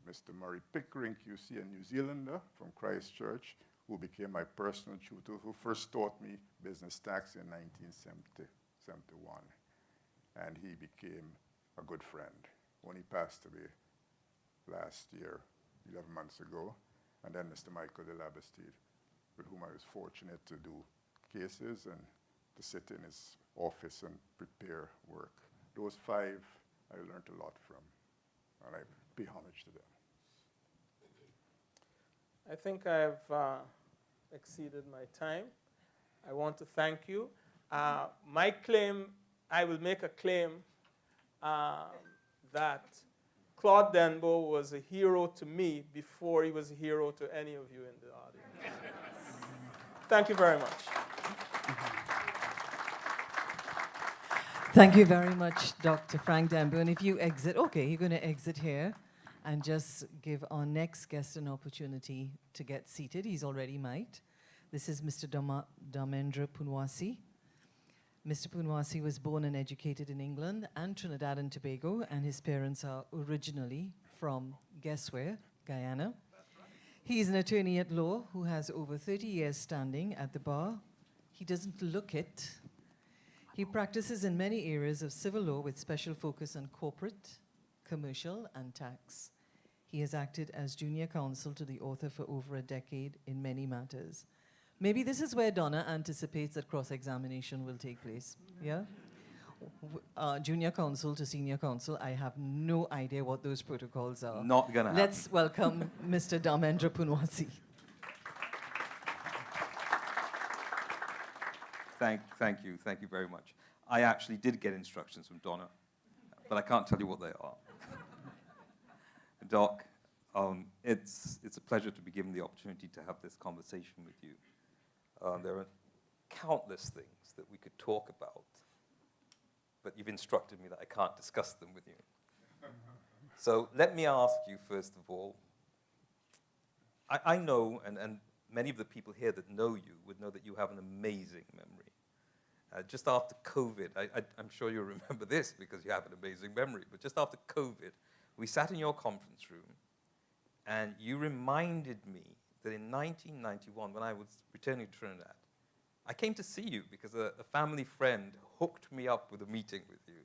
Mr. Murray Pickering, QC, a New Zealander from Christchurch, who became my personal tutor, who first taught me business tax in 1971. And he became a good friend when he passed away last year, 11 months ago. And then Mr. Michael de Labastide, with whom I was fortunate to do cases and to sit in his office and prepare work. Those 5 I learned a lot from, and I pay homage to them. I think I've exceeded my time. I want to thank you. My claim, I will make a claim that Claude Denbow was a hero to me before he was a hero to any of you in the audience. Thank you very much. Thank you very much, Dr. Frank Denbow. And if you exit, okay, you're going to exit here and just give our next guest an opportunity to get seated. He's already mic'd. This is Mr. Dharmendra Poonawasi. Mr. Poonawasi was born and educated in England and Trinidad and Tobago, and his parents are originally from, guess where, Guyana. He is an attorney at law who has over 30 years standing at the bar. He doesn't look it. He practices in many areas of civil law with special focus on corporate, commercial, and tax. He has acted as junior counsel to the author for over a decade in many matters. Maybe this is where Donna anticipates that cross-examination will take place, yeah? Junior counsel to senior counsel, I have no idea what those protocols are. Not gonna happen. Let's welcome Mr. Dharmendra Poonawasi. Thank you very much. I actually did get instructions from Donna, but I can't tell you what they are. Doc, it's a pleasure to be given the opportunity to have this conversation with you. There are countless things that we could talk about, but you've instructed me that I can't discuss them with you. So let me ask you, first of all, I know, and many of the people here that know you would know that you have an amazing memory. Just after COVID, I'm sure you'll remember this because you have an amazing memory, but just after COVID, we sat in your conference room, and you reminded me that in 1991, when I was returning to Trinidad, I came to see you because a family friend hooked me up with a meeting with you.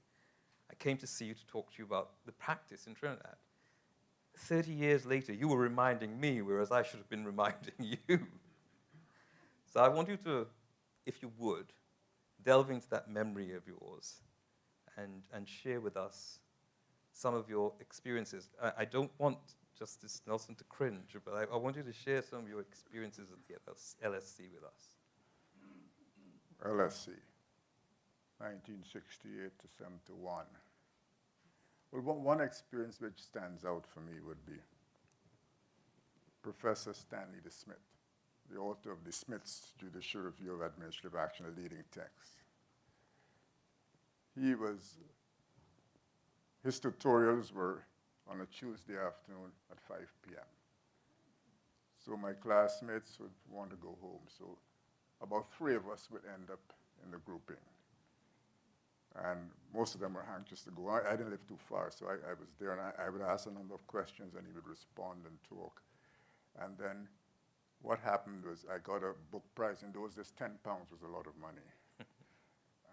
I came to see you to talk to you about the practice in Trinidad. 30 years later, you were reminding me, whereas I should have been reminding you. So I want you to, if you would, delve into that memory of yours and share with us some of your experiences. I don't want Justice Nelson to cringe, but I want you to share some of your experiences at the LSC with us. LSC, 1968 to 71. Well, one experience which stands out for me would be Professor Stanley De Smith, the author of the Smith's Judicial Review of Administrative Action, a leading text. His tutorials were on a Tuesday afternoon at 5 p.m. So my classmates would want to go home. So about 3 of us would end up in the grouping. And most of them were anxious to go. I didn't live too far, so I was there, and I would ask a number of questions, and he would respond and talk. And then what happened was I got a book prize. In those days, 10 pounds was a lot of money.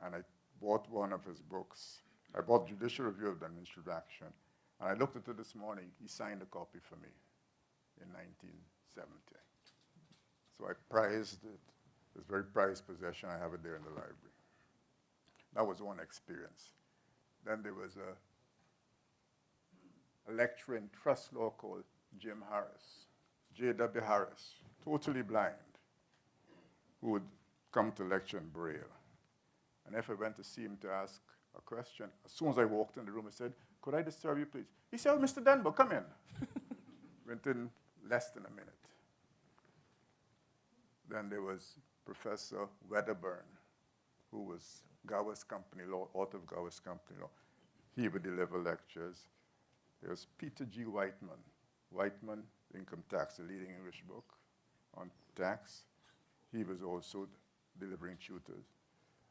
And I bought one of his books. I bought Judicial Review of the Administrative Action. And I looked at it this morning. He signed a copy for me in 1970. So I prized it. It's a very prized possession. I have it there in the library. That was one experience. Then there was a lecturer in trust law called Jim Harris, J.W. Harris, totally blind, who would come to lecture in Braille. And if I went to see him to ask a question, as soon as I walked in the room, I said, "Could I disturb you, please?" He said, "Oh, Mr. Denbow, come in." Went in less than a minute. Then there was Professor Wedderburn, who was Gower's Company Law, author of Gower's Company Law. He would deliver lectures. There was Peter G. Whiteman, Whiteman, Income Tax, a leading English book on tax. He was also delivering tutors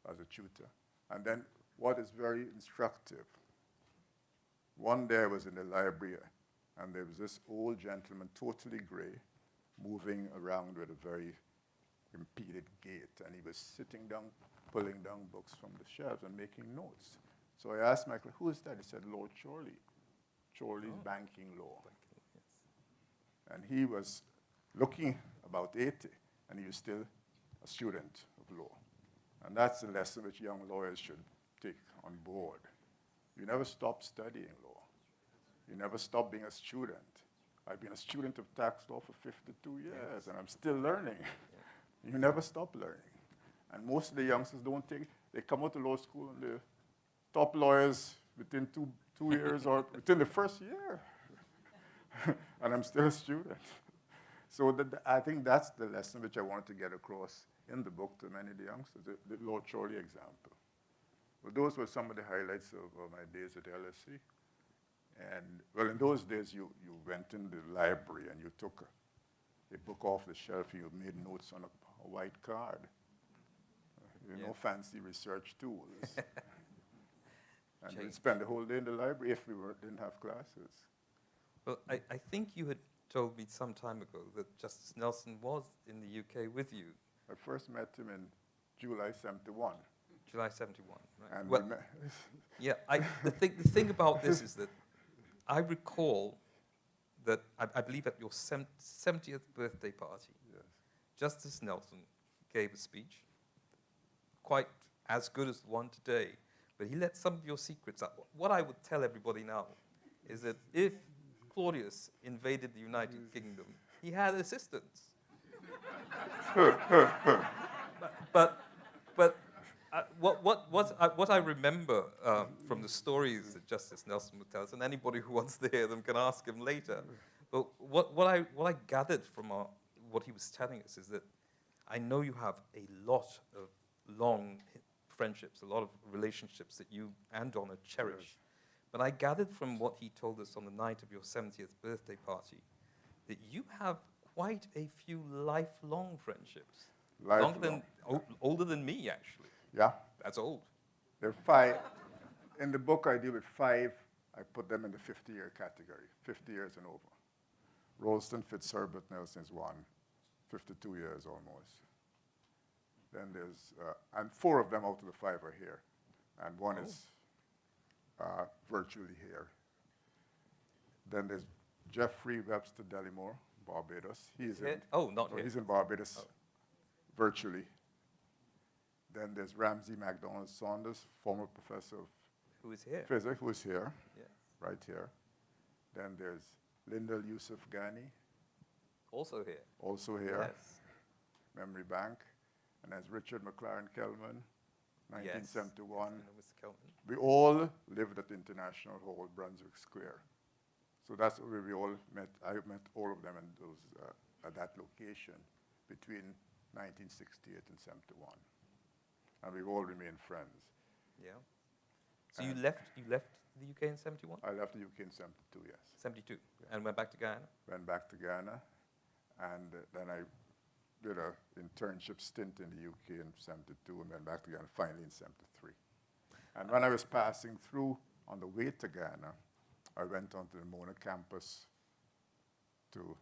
as a tutor. And then what is very instructive, one day I was in the library and there was this old gentleman, totally gray, moving around with a very impeded gait, and he was sitting down, pulling down books from the shelves and making notes. So I asked Michael, "Who is that?" He said, "Lord Chorley. Chorley's banking law." And he was looking about 80, and he was still a student of law. And that's a lesson which young lawyers should take on board. You never stop studying law. You never stop being a student. I've been a student of tax law for 52 years, and I'm still learning. You never stop learning. And most of the youngsters don't take, they come out of law school and they're top lawyers within two years or within the first year. And I'm still a student. So I think that's the lesson which I wanted to get across in the book to many of the youngsters, the Lord Chorley example. Well, those were some of the highlights of my days at LSE. And, well, in those days, you went in the library and you took a book off the shelf and you made notes on a white card. No fancy research tools. And we'd spend the whole day in the library if we didn't have classes. Well, I think you had told me some time ago that Justice Nelson was in the UK with you. I first met him in July 71. July 71, right? And well, the thing about this is that I recall that I believe at your 70th birthday party, Justice Nelson gave a speech, quite as good as the one today, but he let some of your secrets out. What I would tell everybody now is that if Claudius invaded the United Kingdom, he had assistance. but what I remember from the stories that Justice Nelson would tell us, and anybody who wants to hear them can ask him later, but what I gathered from what he was telling us is that I know you have a lot of long friendships, a lot of relationships that you and Donna cherish. Yes. But I gathered from what he told us on the night of your 70th birthday party that you have quite a few lifelong friendships. Older than me, actually. Yeah. That's old. There are 5. In the book, I deal with 5. I put them in the 50-year category, 50 years and over. Ralston Fitzherbert Nelson is one, 52 years almost. Then there's, and 4 of them out of the 5 are here. And one is virtually here. Then there's Jeffrey Webster Dellimore, Barbados. He's in, not here. He's in Barbados, virtually. Then there's Ramsey MacDonald Saunders, former professor of physics, who is here, right here. Then there's Lyndall Yusuf Ghani. Also here. Also here. Yes. Memory Bank. And there's Richard McLaren Kelman, 1971. Yes. We all lived at International Hall, Brunswick Square. So that's where we all met. I met all of them in those, at that location between 1968 and 71. And we've all remained friends. Yeah. So you left the UK in 71? I left the UK in 72, yes. 72. And went back to Guyana? Went back to Guyana. And then I did an internship stint in the UK in 72 and went back to Guyana finally in 73. And when I was passing through on the way to Guyana, I went onto the Mona campus to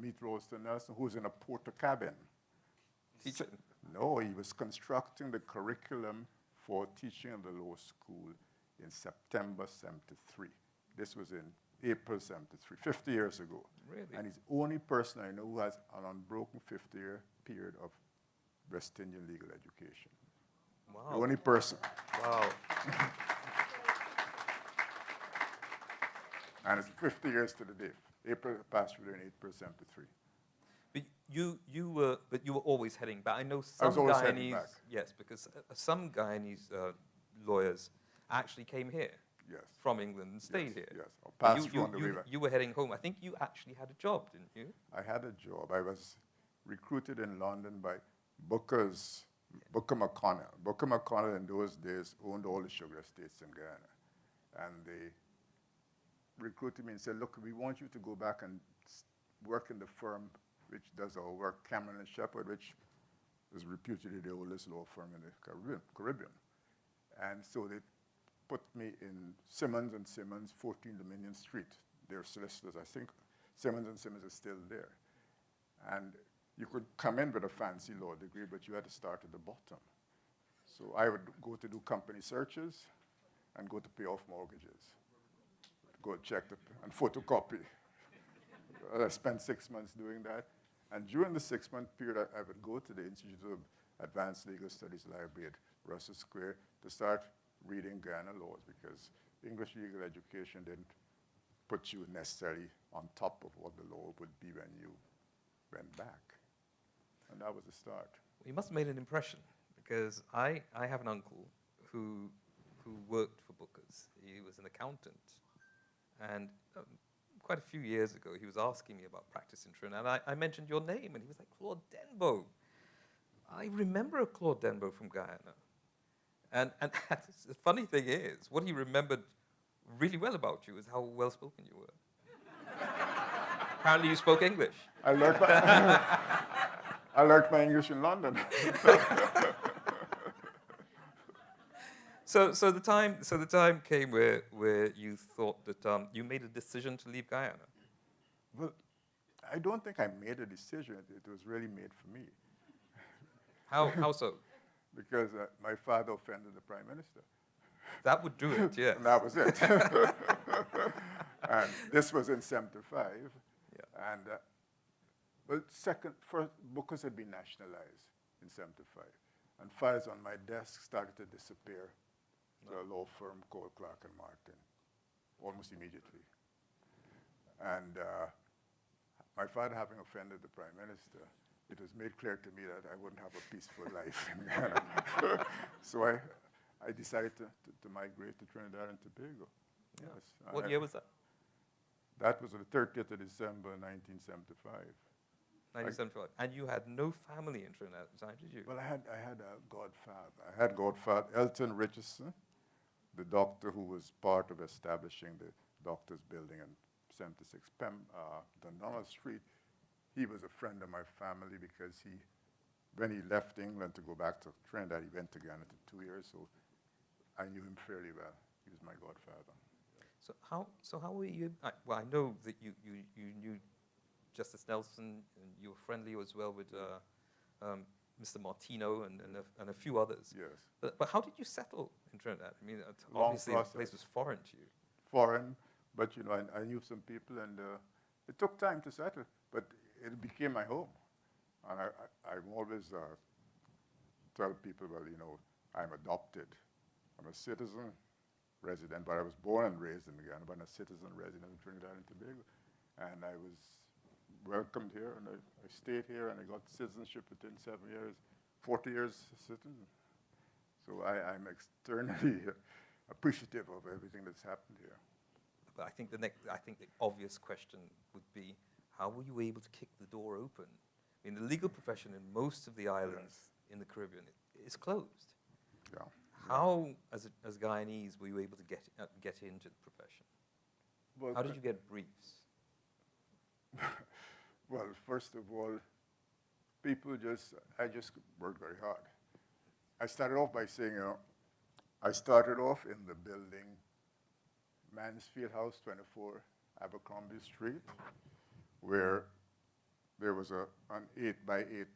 meet Rolston Nelson, who's in a porter cabin. Teaching? No, he was constructing the curriculum for teaching in the law school in September 73. This was in April 73, 50 years ago. Really? And he's the only person I know who has an unbroken 50-year period of West Indian legal education. Wow. The only person. Wow. And it's 50 years to the day. April passed through in April 73. But you were always heading back. I know I some was always heading Guyanese, back. yes, because some Guyanese lawyers actually came here Yes. from England and stayed here. Yes. Or But passed through on the river. you were heading home. I think you actually had a job, didn't you? I had a job. I was recruited in London by Booker McConnell. Booker McConnell in those days owned all the sugar estates in Guyana. And they recruited me and said, look, we want you to go back and work in the firm which does our work, Cameron and Shepherd, which is reputedly the oldest law firm in the Caribbean. And so they put me in Simmons & Simmons, 14 Dominion Street. Their solicitors, I think Simmons & Simmons is still there. And you could come in with a fancy law degree, but you had to start at the bottom. So I would go to do company searches and go to pay off mortgages, go check and photocopy. I spent 6 months doing that. And during the 6-month period, I would go to the Institute of Advanced Legal Studies Library at Russell Square to start reading Guyana laws, because English legal education didn't put you necessarily on top of what the law would be when you went back. And that was the start. Well, you must have made an impression, because I have an uncle who worked for Booker's. He was an accountant. And quite a few years ago, he was asking me about practice in Trinidad. I mentioned your name, and he was like, Claude Denbow. I remember a Claude Denbow from Guyana. And the funny thing is, what he remembered really well about you is how well-spoken you were. Apparently you spoke English. I learned my English in London. So the time came where you thought that you made a decision to leave Guyana. Well, I don't think I made a decision. It was really made for me. How so? Because my father offended the prime minister. That would do it, yes. And that was it. And this was in 75. Yeah. And, first, Booker's had been nationalized in 75. And files on my desk started to disappear to a law firm called Clark & Martin, almost immediately. And my father having offended the prime minister, it was made clear to me that I wouldn't have a peaceful life in Ghana. So I decided to migrate to Trinidad and Tobago. Yeah. Yes. What year was that? That was the 30th of December, 1975. 1975. And you had no family in Trinidad at the time, did you? Well, I had a godfather. I had godfather Elton Richardson, the doctor who was part of establishing the doctor's building in 76 Donald Street. He was a friend of my family because when he left England to go back to Trinidad, he went to Ghana for 2 years, so I knew him fairly well. He was my godfather. So how were you? Well, I know that you knew Justice Nelson, and you were friendly as well with Mr. Martino and a few others. Yes. But how did you settle in Trinidad? I mean, Long obviously the process. place was foreign to you. Foreign, but I knew some people, and it took time to settle, but it became my home. And I'm always tell people, well, I'm adopted. I'm a citizen resident, but I was born and raised in Ghana, but I'm a citizen resident in Trinidad and Tobago. And I was welcomed here, and I stayed here, and I got citizenship within 7 years, 40 years citizen. So I'm externally appreciative of everything that's happened here. But I think the obvious question would be, how were you able to kick the door open? I mean, the legal profession in most of the islands in the Caribbean is closed. Yeah. How, as Guyanese, were you able to get into the profession? Well, How did you get briefs? Well, first of all, I just worked very hard. I started off by saying, I started off in the building, Mansfield House, 24 Abercrombie Street, where there was an 8x8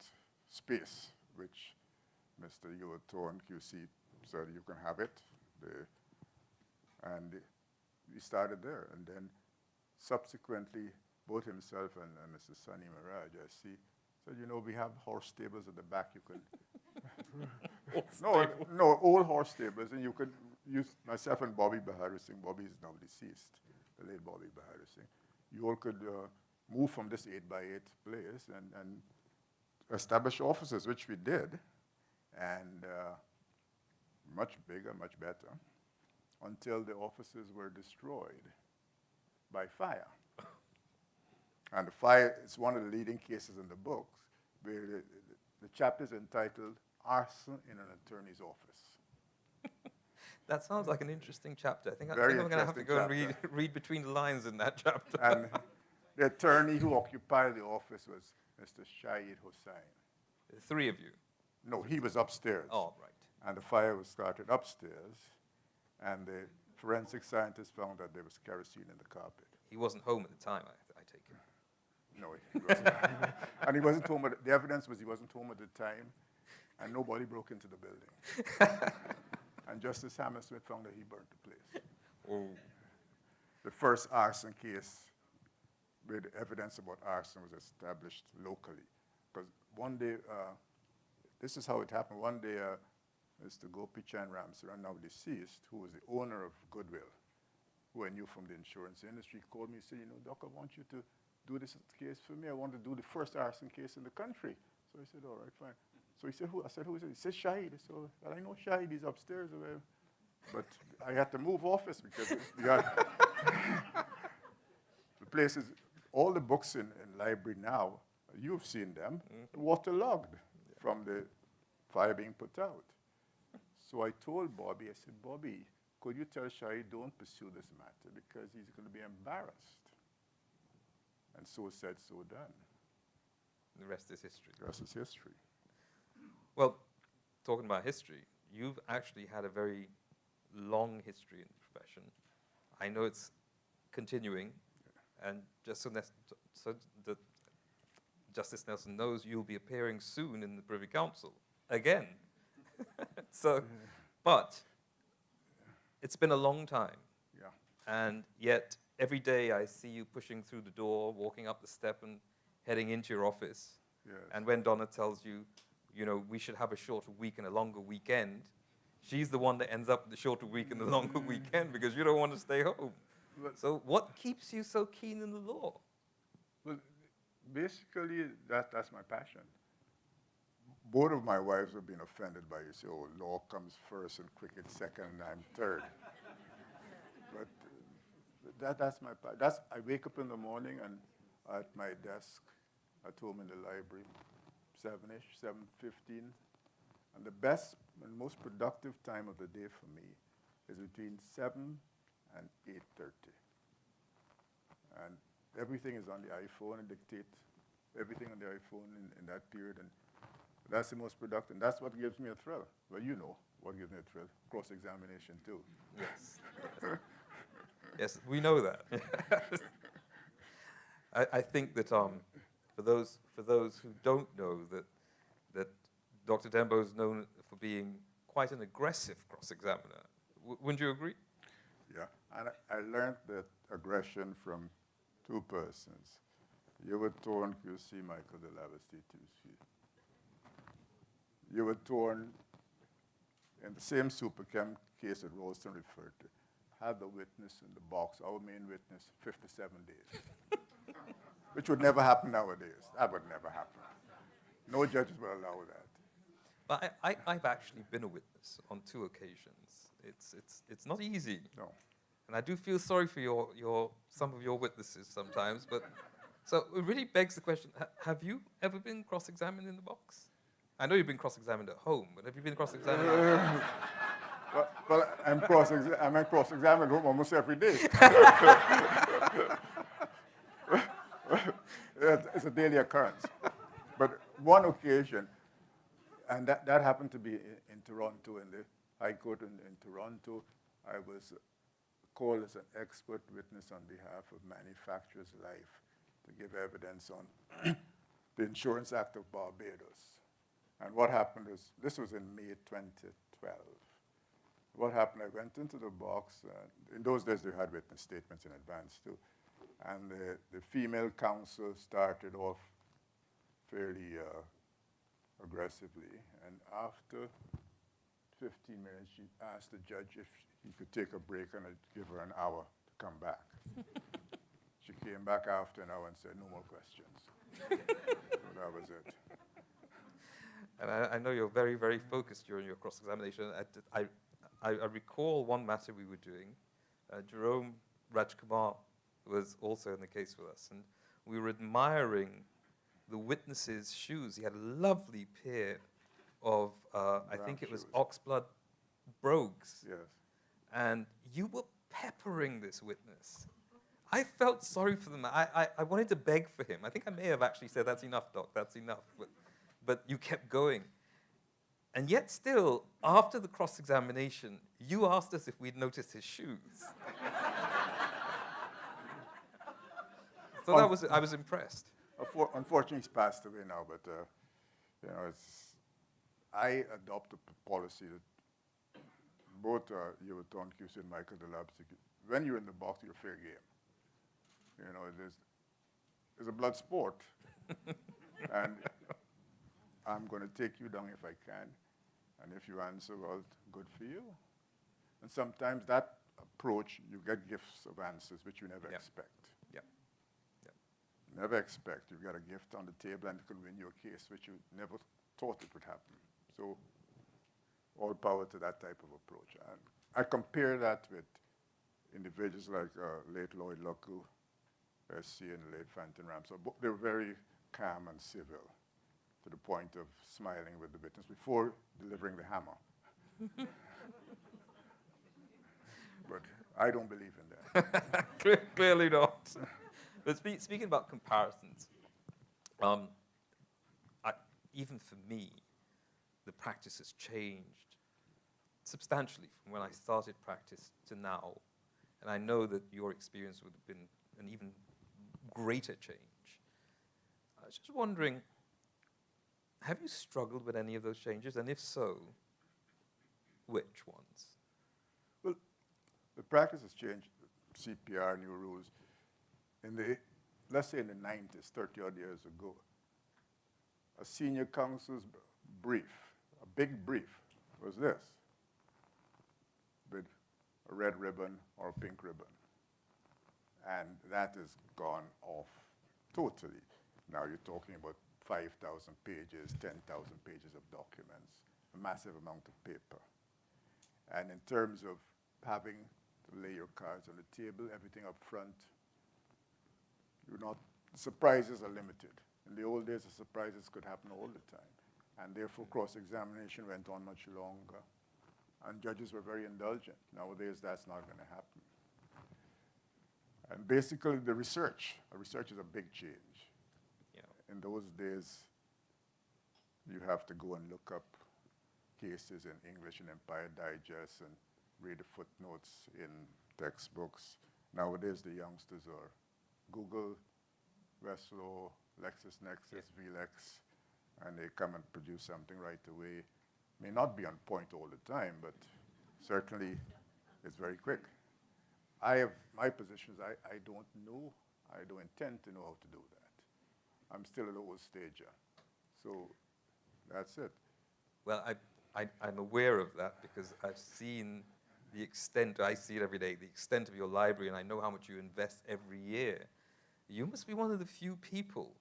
space, which Mr. Ewart Thorne QC said you can have it. And we started there. And then subsequently, both himself and Mr. Sunny Mirage, S.C., said, you know, we have horse stables at the back. You can no, old horse stables, and you could use myself and Bobby Bahadur Singh. Bobby is now deceased, the late Bobby Bahadur Singh. You all could move from this 8x8 place and establish offices, which we did, and much bigger, much better, until the offices were destroyed by fire. And the fire is one of the leading cases in the book, where the chapter is entitled Arson in an Attorney's Office. That sounds like an interesting chapter. I think I'm Very going to have to go and interesting read between the lines in that chapter. And the attorney who occupied the office was Mr. Shahid Hussain. The three of you? No, he was upstairs. Oh, right. And the fire was started upstairs, and the forensic scientists found that there was kerosene in the carpet. He wasn't home at the time, I take it. No, he wasn't. And he wasn't home the evidence was he wasn't home at the time, and nobody broke into the building. And Justice Hammersmith found that he burnt the place. Oh. The first arson case where the evidence about arson was established locally. Because one day, this is how it happened. One day, Mr. Gopi Chan Ramsaran, now deceased, who was the owner of Goodwill, who I knew from the insurance industry, called me and said, you know, Doc, I want you to do this case for me. I want to do the first arson case in the country. So I said, all right, fine. So he said, who? I said, who is it? He said, Shahid. So well, I know Shahid, he's upstairs. But I had to move office because we had the places, all the books in library now, you've seen them, waterlogged from the fire being put out. So I told Bobby, I said, Bobby, could you tell Shahid don't pursue this matter because he's going to be embarrassed? And so said, so done. The rest is history. The rest is history. Well, talking about history, you've actually had a very long history in the profession. I know it's continuing, and just so that Justice Nelson knows, you'll be appearing soon in the Privy Council again. But it's been a long time. Yeah. And yet, every day I see you pushing through the door, walking up the step and heading into your office. Yes. And when Donna tells you, you know, we should have a shorter week and a longer weekend, she's the one that ends up with the shorter week and the longer weekend because you don't want to stay home. So what keeps you so keen in the law? Well, basically, that's my passion. Both of my wives have been offended by you. Say, oh, law comes first and cricket second, and I'm third. But that's my passion. I wake up in the morning and at my desk at home in the library, 7-ish, 7:15. And the best and most productive time of the day for me is between 7 and 8:30. And everything is on the iPhone and dictate everything on the iPhone in that period. And that's the most productive. And that's what gives me a thrill. Well, you know what gives me a thrill. Cross-examination, too. Yes. Yes, we know that. I think that for those who don't know that Dr. Denbow is known for being quite an aggressive cross-examiner. Wouldn't you agree? Yeah, and I learned that aggression from two persons. Ewart Thorne, QC, Michael de Lavesty, 2C. Ewart Thorne, in the same Superchem case that Ralston referred to, had the witness in the box, our main witness, 57 days. Which would never happen nowadays. That would never happen. No judges will allow that. But I've actually been a witness on 2 occasions. It's not easy. No. And I do feel sorry for some of your witnesses sometimes. But so it really begs the question: have you ever been cross-examined in the box? I know you've been cross-examined at home, but have you been cross-examined? Well, I'm cross-examined at home almost every day. It's a daily occurrence. But one occasion, and that happened to be in Toronto, in the High Court in Toronto, I was called as an expert witness on behalf of Manufacturers Life to give evidence on the Insurance Act of Barbados. And what happened is, this was in May 2012. What happened, I went into the box. In those days, they had witness statements in advance, too. And the female counsel started off fairly aggressively. And after 15 minutes, she asked the judge if he could take a break and I'd give her an hour to come back. She came back after an hour and said, no more questions. So that was it. And I know you're very, very focused during your cross-examination. I recall one matter we were doing. Jerome Rajkumar was also in the case with us, and we were admiring the witness's shoes. He had a lovely pair of, I think it was shoes. oxblood brogues. Yes. And you were peppering this witness. I felt sorry for them. I wanted to beg for him. I think I may have actually said, that's enough, Doc, that's enough. But you kept going. And yet still, after the cross-examination, you asked us if we'd noticed his shoes. So I was impressed. Unfortunately, he's passed away now, but you know, I adopt a policy that both you with Tom Cuse and Michael Delabs, when you're in the box, you're fair game. You know, it's a blood sport, and I'm going to take you down if I can, and if you answer well, good for you. And sometimes that approach, you get gifts of answers which you never expect. Never expect. You got a gift on the table and it could win your case, which you never thought it would happen. So all power to that type of approach. And I compare that with individuals like late Lloyd Lucku, S.C. and late Fanton Ramsey. They were very calm and civil to the point of smiling with the witness before delivering the hammer. But I don't believe in that. Clearly not. But speaking about comparisons, even for me, the practice has changed substantially from when I started practice to now. And I know that your experience would have been an even greater change. I was just wondering, have you struggled with any of those changes? And if so, which ones? Well, the practice has changed. CPR, new rules. Let's say in the 90s, 30 odd years ago, a senior counsel's brief, a big brief, was this, with a red ribbon or a pink ribbon. And that has gone off totally. Now you're talking about 5,000 pages, 10,000 pages of documents, a massive amount of paper. And in terms of having to lay your cards on the table, everything up front, surprises are limited. In the old days, the surprises could happen all the time. And therefore, cross-examination went on much longer. And judges were very indulgent. Nowadays, that's not going to happen. And basically, the research is a big change. Yeah. In those days, you have to go and look up cases in English in Empire Digest and read the footnotes in textbooks. Nowadays, the youngsters are Google, Westlaw, LexisNexis, VLEX, and they come and produce something right away. May not be on point all the time, but certainly it's very quick. My position is I don't know, I don't intend to know how to do that. I'm still an old stager, so that's it. Well, I'm aware of that because I've seen the extent, I see it every day, the extent of your library, and I know how much you invest every year. You must be one of the few people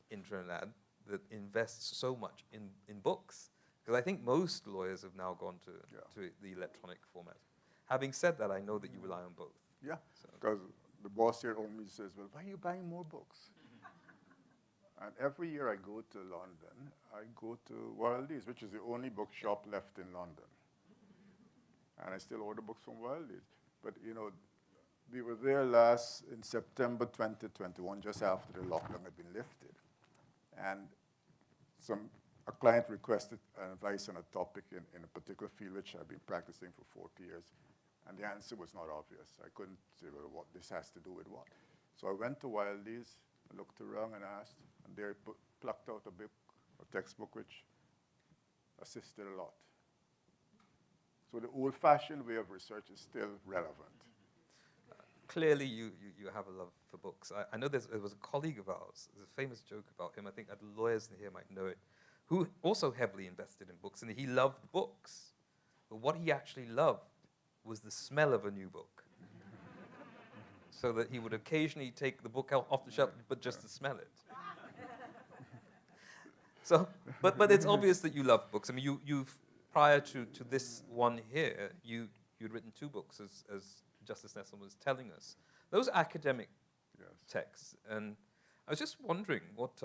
in Trinidad that invests so much in books. Because I think most lawyers have now gone to the electronic format. Having said that, I know that you rely on both. Yeah, because the boss here always says, well, why are you buying more books? And every year I go to London, I go to Wilde's, which is the only bookshop left in London. And I still order books from Wilde's. But, you know, we were there in September 2021, just after the lockdown had been lifted. And a client requested advice on a topic in a particular field which I've been practicing for 40 years. And the answer was not obvious. I couldn't say, well, what this has to do with what. So I went to Wilde's, I looked around and asked, and they plucked out a book, a textbook, which assisted a lot. So the old-fashioned way of research is still relevant. Clearly, you have a love for books. I know there was a colleague of ours, there's a famous joke about him, I think the lawyers in here might know it, who also heavily invested in books, and he loved books. But what he actually loved was the smell of a new book. So that he would occasionally take the book out off the shelf, but just to smell it. So, but it's obvious that you love books. I mean, you've prior to this one here, you'd written 2 books, as Justice Nesson was telling us. Those are academic texts, and I was just wondering what.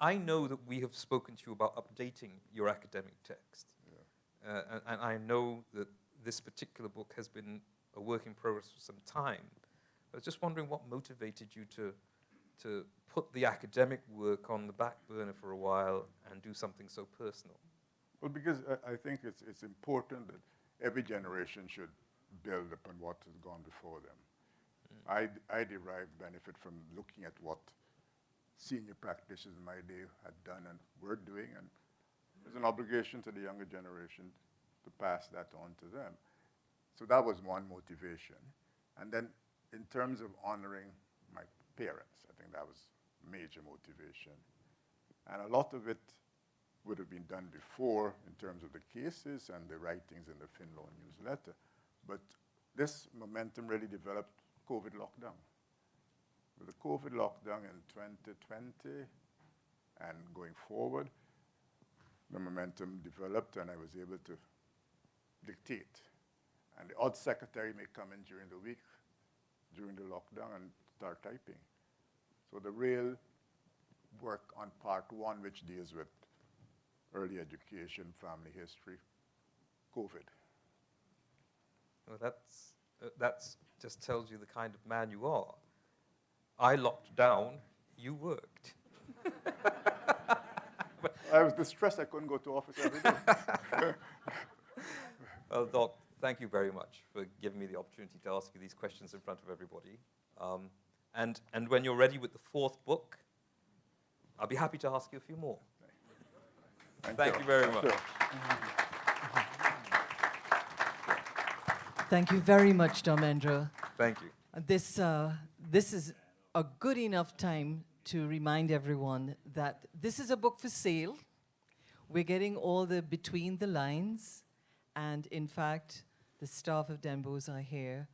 I know that we have spoken to you about updating your academic text, and I know that this particular book has been a work in progress for some time. I was just wondering what motivated you to put the academic work on the back burner for a while and do something so personal. Well, because I think it's important that every generation should build upon what has gone before them. I derive benefit from looking at what senior practitioners in my day had done and were doing, and there's an obligation to the younger generation to pass that on to them. So that was one motivation. And then in terms of honoring my parents, I think that was major motivation. And a lot of it would have been done before in terms of the cases and the writings in the Finlaw newsletter. But this momentum really developed COVID lockdown. With the COVID lockdown in 2020 and going forward, the momentum developed and I was able to dictate. And the odd secretary may come in during the week, during the lockdown, and start typing. So the real work on part 1, which deals with early education, family history, COVID. Well, that's just tells you the kind of man you are. I locked down, you worked. I was distressed I couldn't go to office every day. Well, Doc, thank you very much for giving me the opportunity to ask you these questions in front of everybody. And when you're ready with the 4th book, I'll be happy to ask you a few more. Thank you very much. Thank you very much, Dharmendra. Thank you. This is a good enough time to remind everyone that this is a book for sale. We're getting all the between the lines, and in fact, the staff of Denbow's are here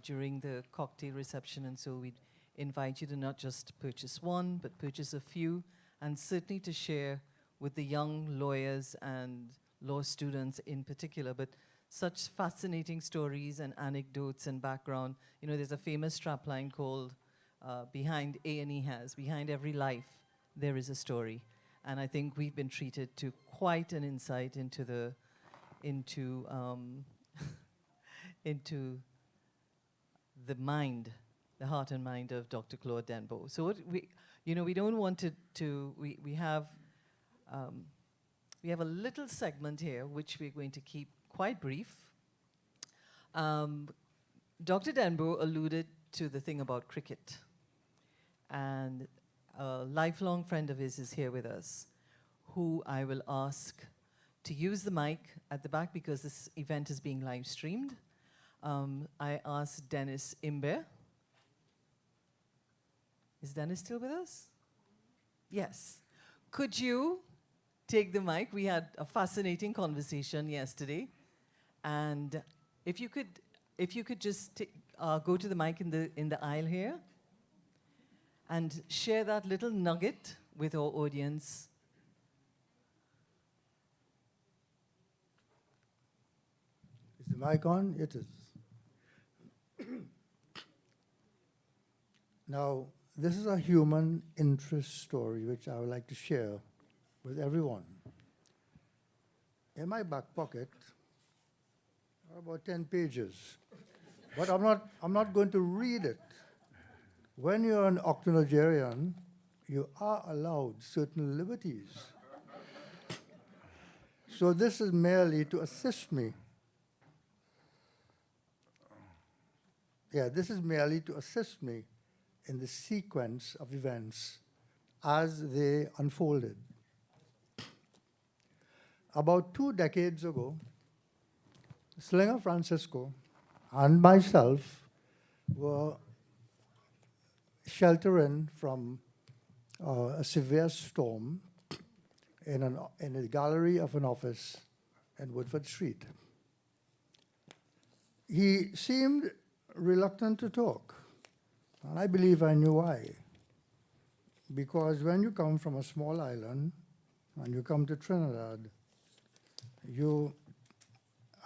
during the cocktail reception, and so we'd invite you to not just purchase one, but purchase a few, and certainly to share with the young lawyers and law students in particular, but such fascinating stories and anecdotes and background. You know, there's a famous strapline called behind A&E has, behind every life, there is a story. And I think we've been treated to quite an insight into the, into the mind, the heart and mind of Dr. Claude Denbow. So what we, you know, we don't want we have a little segment here which we're going to keep quite brief. Dr. Denbow alluded to the thing about cricket, and a lifelong friend of his is here with us, who I will ask to use the mic at the back because this event is being live streamed. I asked Dennis Imbe. Is Dennis still with us? Yes. Could you take the mic? We had a fascinating conversation yesterday, and if you could just go to the mic in the aisle here and share that little nugget with our audience. Is the mic on? It is. Now, this is a human interest story which I would like to share with everyone. In my back pocket are about 10 pages, but I'm not going to read it. When you're an octogenarian, you are allowed certain liberties. So this is merely to assist me. Yeah, this is merely to assist me in the sequence of events as they unfolded. About 2 decades ago, Slinger Francisco and myself were sheltering from a severe storm in a gallery of an office in Woodford Street. He seemed reluctant to talk, and I believe I knew why. Because when you come from a small island and you come to Trinidad, you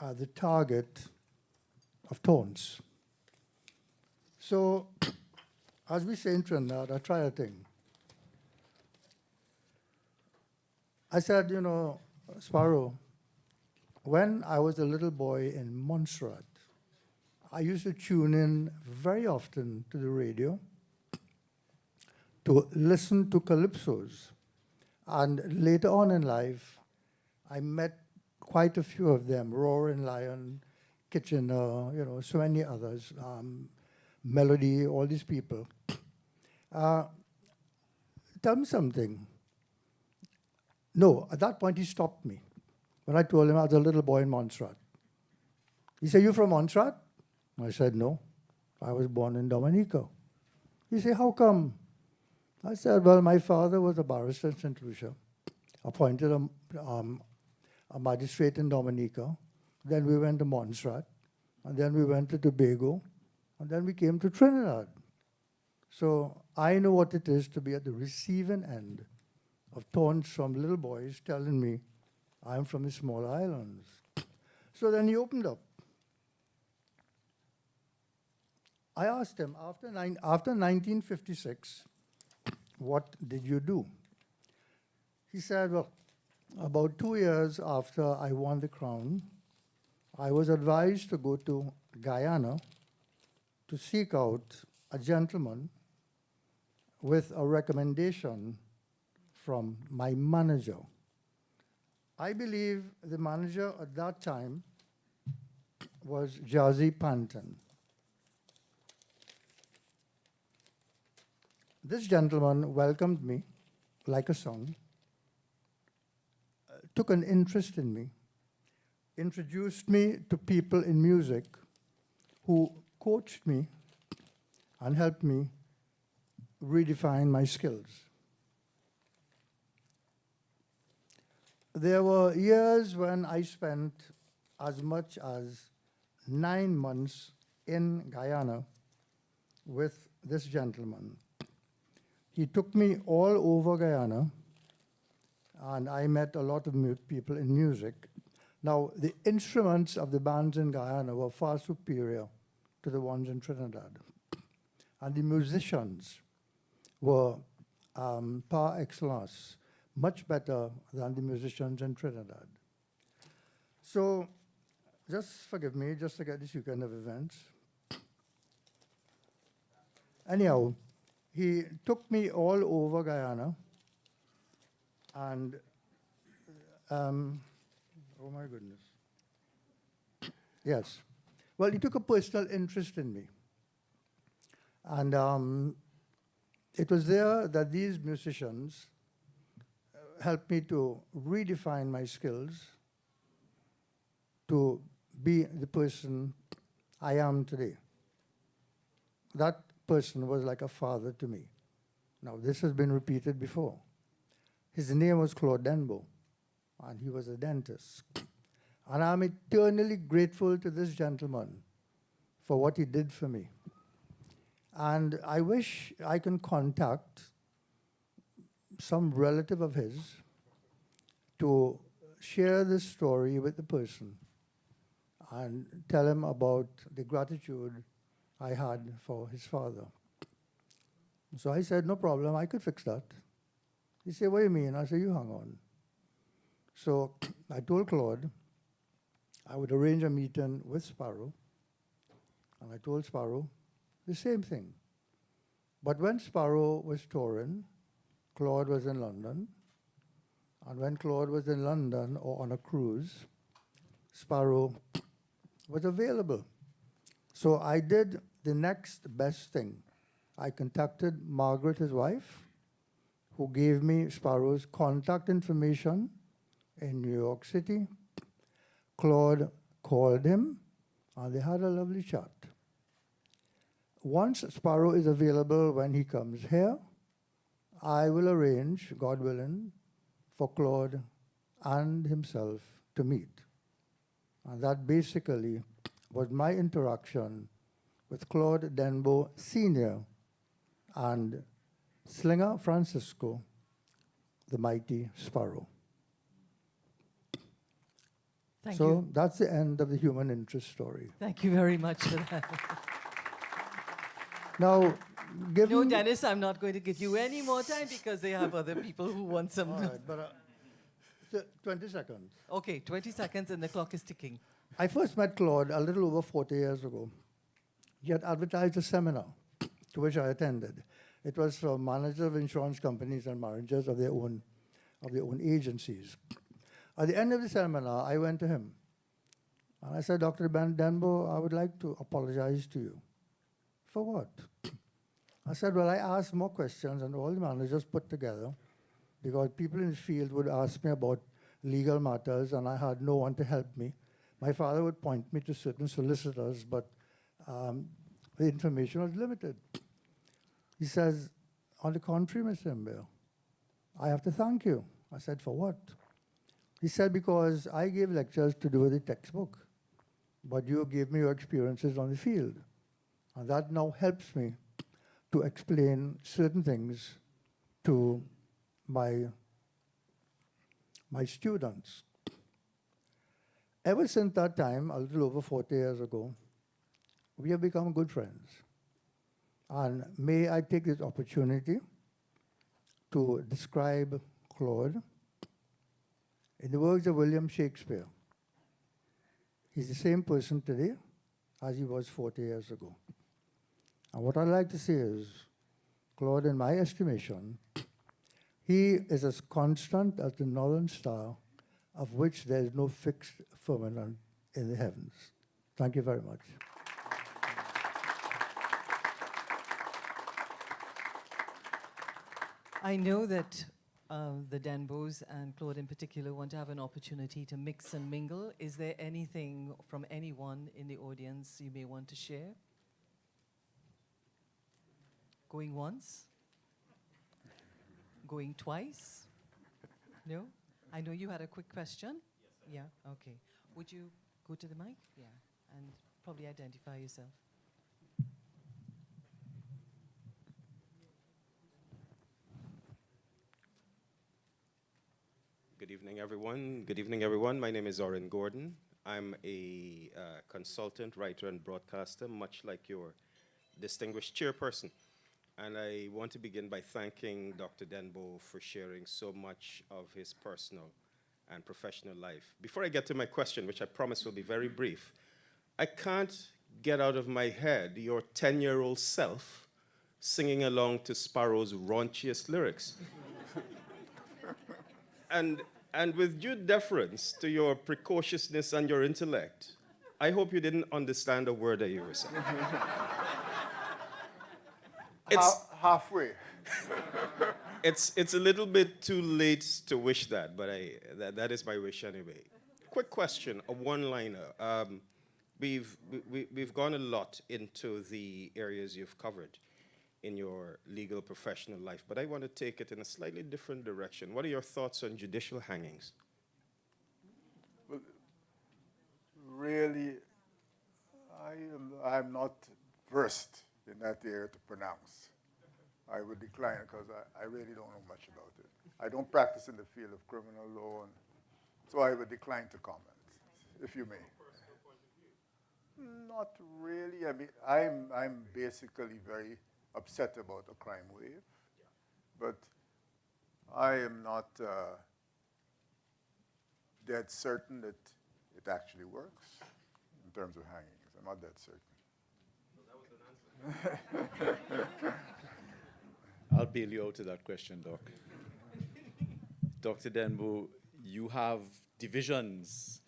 are the target of taunts. So, as we say in Trinidad, I try a thing. I said, you know, Sparrow, when I was a little boy in Montserrat, I used to tune in very often to the radio to listen to calypsos. And later on in life, I met quite a few of them, Roaring Lion, Kitchener, you know, so many others, Melody, all these people. Tell me something. No, at that point he stopped me when I told him I was a little boy in Montserrat. He said, "You from Montserrat?" I said, "No, I was born in Dominica." He said, "How come?" I said, "Well, my father was a barrister in St. Lucia, appointed a magistrate in Dominica. Then we went to Montserrat, and then we went to Tobago, and then we came to Trinidad. So I know what it is to be at the receiving end of taunts from little boys telling me I'm from the small islands." So then he opened up. I asked him, after 1956, what did you do? He said, well, about 2 years after I won the crown, I was advised to go to Guyana to seek out a gentleman with a recommendation from my manager. I believe the manager at that time was Jazzy Panton. This gentleman welcomed me like a son, took an interest in me, introduced me to people in music who coached me and helped me redefine my skills. There were years when I spent as much as 9 months in Guyana with this gentleman. He took me all over Guyana, and I met a lot of people in music. Now, the instruments of the bands in Guyana were far superior to the ones in Trinidad. And the musicians were par excellence, much better than the musicians in Trinidad. So, just forgive me, just to get this weekend of events. Anyhow, he took me all over Guyana, and oh my goodness. Yes. Well, he took a personal interest in me. And it was there that these musicians helped me to redefine my skills to be the person I am today. That person was like a father to me. Now, this has been repeated before. His name was Claude Denbow, and he was a dentist. And I'm eternally grateful to this gentleman for what he did for me. And I wish I can contact some relative of his to share this story with the person and tell him about the gratitude I had for his father. So I said, no problem, I could fix that. He said, what do you mean? I said, you hang on. So I told Claude I would arrange a meeting with Sparrow, and I told Sparrow the same thing. But when Sparrow was touring, Claude was in London, and when Claude was in London or on a cruise, Sparrow was available. So I did the next best thing. I contacted Margaret, his wife, who gave me Sparrow's contact information in New York City. Claude called him, and they had a lovely chat. Once Sparrow is available when he comes here, I will arrange, God willing, for Claude and himself to meet. And that basically was my interaction with Claude Denbow Sr. and Slinger Francisco, the mighty Sparrow. Thank you. That's the end of the human interest story. Thank you very much for that. Now, given... No, Dennis, I'm not going to give you any more time because they have other people who want some. All right, but 20 seconds. Okay, 20 seconds and the clock is ticking. I first met Claude a little over 40 years ago. He had advertised a seminar to which I attended. It was for managers of insurance companies and managers of their own agencies. At the end of the seminar, I went to him. And I said, Dr. Denbow, I would like to apologize to you. For what? I said, well, I asked more questions and all the managers put together because people in the field would ask me about legal matters and I had no one to help me. My father would point me to certain solicitors, but the information was limited. He says, on the contrary, Mr. Mbeo, I have to thank you. I said, for what? He said, because I gave lectures to do with the textbook, but you gave me your experiences on the field. And that now helps me to explain certain things to my students. Ever since that time, a little over 40 years ago, we have become good friends. And may I take this opportunity to describe Claude in the words of William Shakespeare. He's the same person today as he was 40 years ago. And what I'd like to say is, Claude, in my estimation, he is as constant as the northern star, of which there is no fixed firmament in the heavens. Thank you very much. I know that the Denbows and Claude in particular want to have an opportunity to mix and mingle. Is there anything from anyone in the audience you may want to share? Going once? Going twice? No? I know you had a quick question. Yes. Yeah, okay. Would you go to the mic? Yeah, and probably identify yourself. Good evening, everyone. Good evening, everyone. My name is Oren Gordon. I'm a consultant, writer, and broadcaster, much like your distinguished chairperson. And I want to begin by thanking Dr. Denbow for sharing so much of his personal and professional life. Before I get to my question, which I promise will be very brief, I can't get out of my head your 10-year-old self singing along to Sparrow's raunchiest lyrics. And with due deference to your precociousness and your intellect, I hope you didn't understand a word that you were saying. Halfway. It's a little bit too late to wish that, but that is my wish anyway. Quick question, a one-liner. We've gone a lot into the areas you've covered in your legal professional life, but I want to take it in a slightly different direction. What are your thoughts on judicial hangings? Well, really, I'm not versed in that area to pronounce. I would decline because I really don't know much about it. I don't practice in the field of criminal law, and so I would decline to comment, if you may. Not really. I mean, I'm basically very upset about a crime wave, but I am not dead certain that it actually works in terms of hangings. I'm not dead certain. I'll bail you out of that question, Doc. Dr. Denbow, you have divisions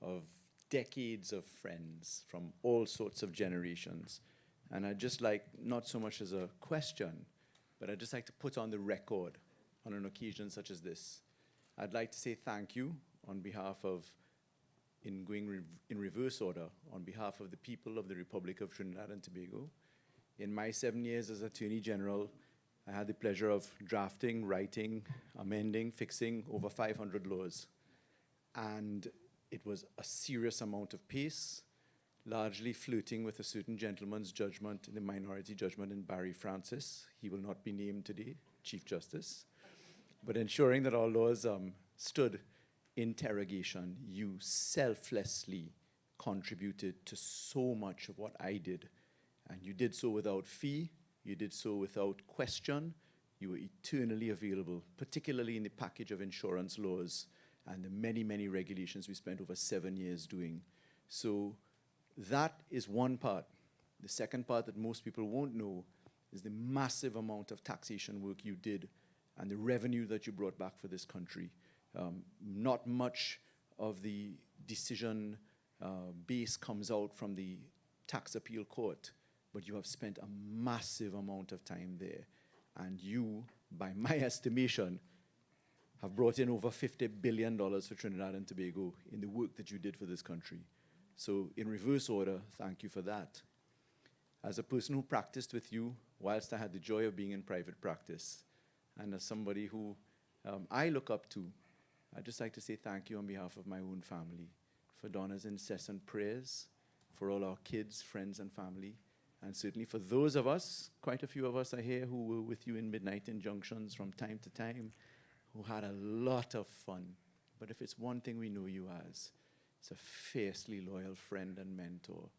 of decades of friends from all sorts of generations And I'd just like, not so much as a question, but I'd just like to put on the record on an occasion such as this. I'd like to say thank you on behalf of, in reverse order, on behalf of the people of the Republic of Trinidad and Tobago. In my 7 years as Attorney General, I had the pleasure of drafting, writing, amending, fixing over 500 laws. And it was a serious amount of pace, largely flirting with a certain gentleman's judgment, the minority judgment in Barry Francis. He will not be named today, Chief Justice. But ensuring that our laws stood interrogation, you selflessly contributed to so much of what I did. And you did so without fee, you did so without question, you were eternally available, particularly in the package of insurance laws and the many, many regulations we spent over 7 years doing. So that is one part. The second part that most people won't know is the massive amount of taxation work you did and the revenue that you brought back for this country. Not much of the decision base comes out from the tax appeal court, but you have spent a massive amount of time there. And you, by my estimation, have brought in over $50 billion for Trinidad and Tobago in the work that you did for this country. So in reverse order, thank you for that. As a person who practiced with you, whilst I had the joy of being in private practice, and as somebody who I look up to, I'd just like to say thank you on behalf of my own family for Donna's incessant prayers, for all our kids, friends, and family, and certainly for those of us, quite a few of us are here who were with you in midnight injunctions from time to time, who had a lot of fun. But if it's one thing we know you as, it's a fiercely loyal friend and mentor,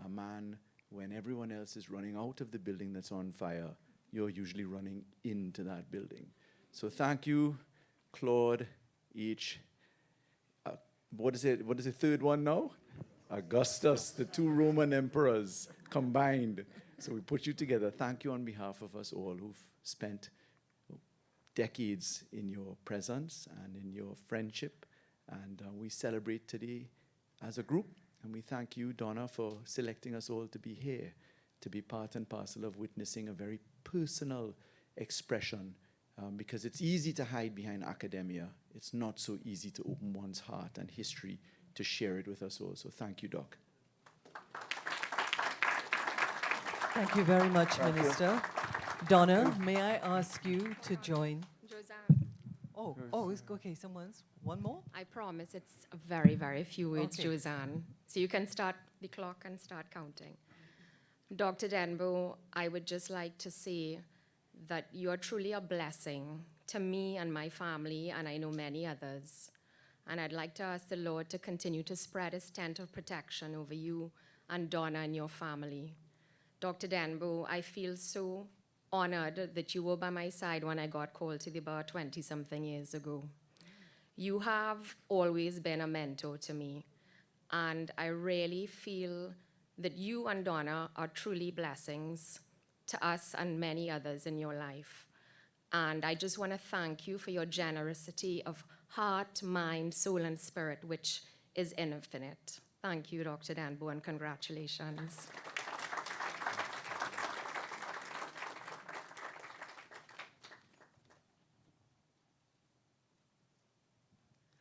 a man when everyone else is running out of the building that's on fire, you're usually running into that building. So thank you, Claude H. What is it? What is the third one now? Augustus, the two Roman emperors combined. So we put you together. Thank you on behalf of us all who've spent decades in your presence and in your friendship. And we celebrate today as a group. And we thank you, Donna, for selecting us all to be here, to be part and parcel of witnessing a very personal expression, because it's easy to hide behind academia. It's not so easy to open one's heart and history to share it with us all. So thank you, Doc. Thank you very much, Minister. Donna, may I ask you to join? Josanne, Oh, it's okay. Someone's one more? I promise it's a very, very few words, Okay. Josanne. So you can start the clock and start counting. Dr. Denbow, I would just like to say that you are truly a blessing to me and my family, and I know many others. And I'd like to ask the Lord to continue to spread his tent of protection over you and Donna and your family. Dr. Denbow, I feel so honored that you were by my side when I got called to the bar 20-something years ago. You have always been a mentor to me, and I really feel that you and Donna are truly blessings to us and many others in your life. And I just want to thank you for your generosity of heart, mind, soul, and spirit, which is infinite. Thank you, Dr. Denbow, and congratulations.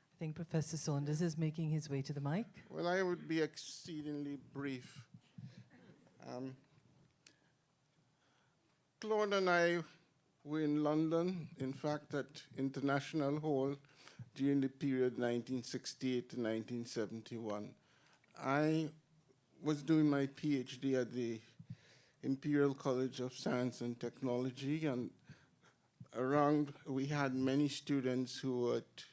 I think Professor Saunders is making his way to the mic. Well, I would be exceedingly brief. Claude and I were in London, in fact, at International Hall during the period 1968 to 1971. I was doing my PhD at the Imperial College of Science and Technology, and we had many students who were at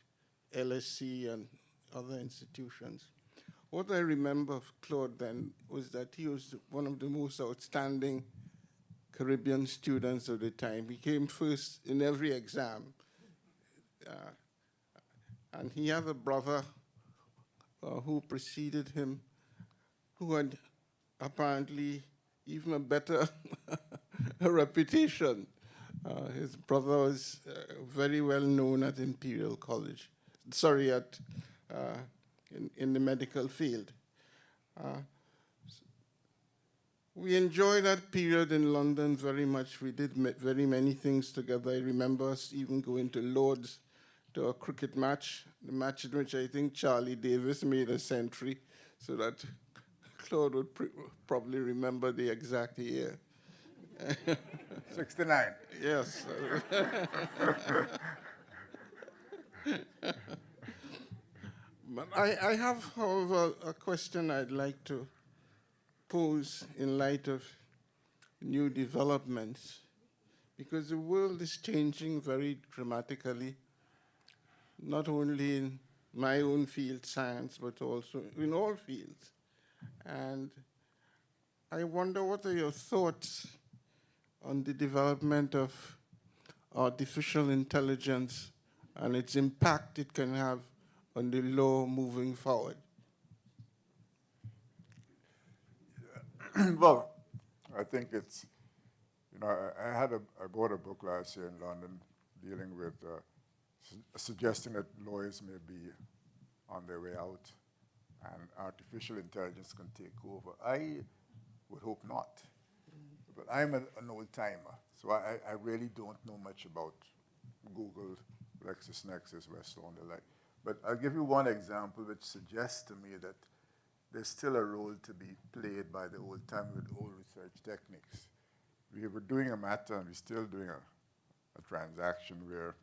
LSE and other institutions. What I remember of Claude then was that he was one of the most outstanding Caribbean students of the time. He came first in every exam. And he had a brother who preceded him, who had apparently even a better reputation. His brother was very well known at Imperial College. Sorry, in the medical field. We enjoyed that period in London very much. We did very many things together. I remember us even going to Lord's to a cricket match, the match in which I think Charlie Davis made a century, so that Claude would probably remember the exact year. 69. Yes. But I have, however, a question I'd like to pose in light of new developments, because the world is changing very dramatically, not only in my own field, science, but also in all fields. And I wonder, what are your thoughts on the development of artificial intelligence and its impact it can have on the law moving forward? Well, I think it's, I bought a book last year in London dealing with suggesting that lawyers may be on their way out and artificial intelligence can take over. I would hope not. But I'm an old timer, so I really don't know much about Google, LexisNexis, Westlaw, and the like. But I'll give you one example which suggests to me that there's still a role to be played by the old time with old research techniques. We were doing a matter, and we're still doing a transaction where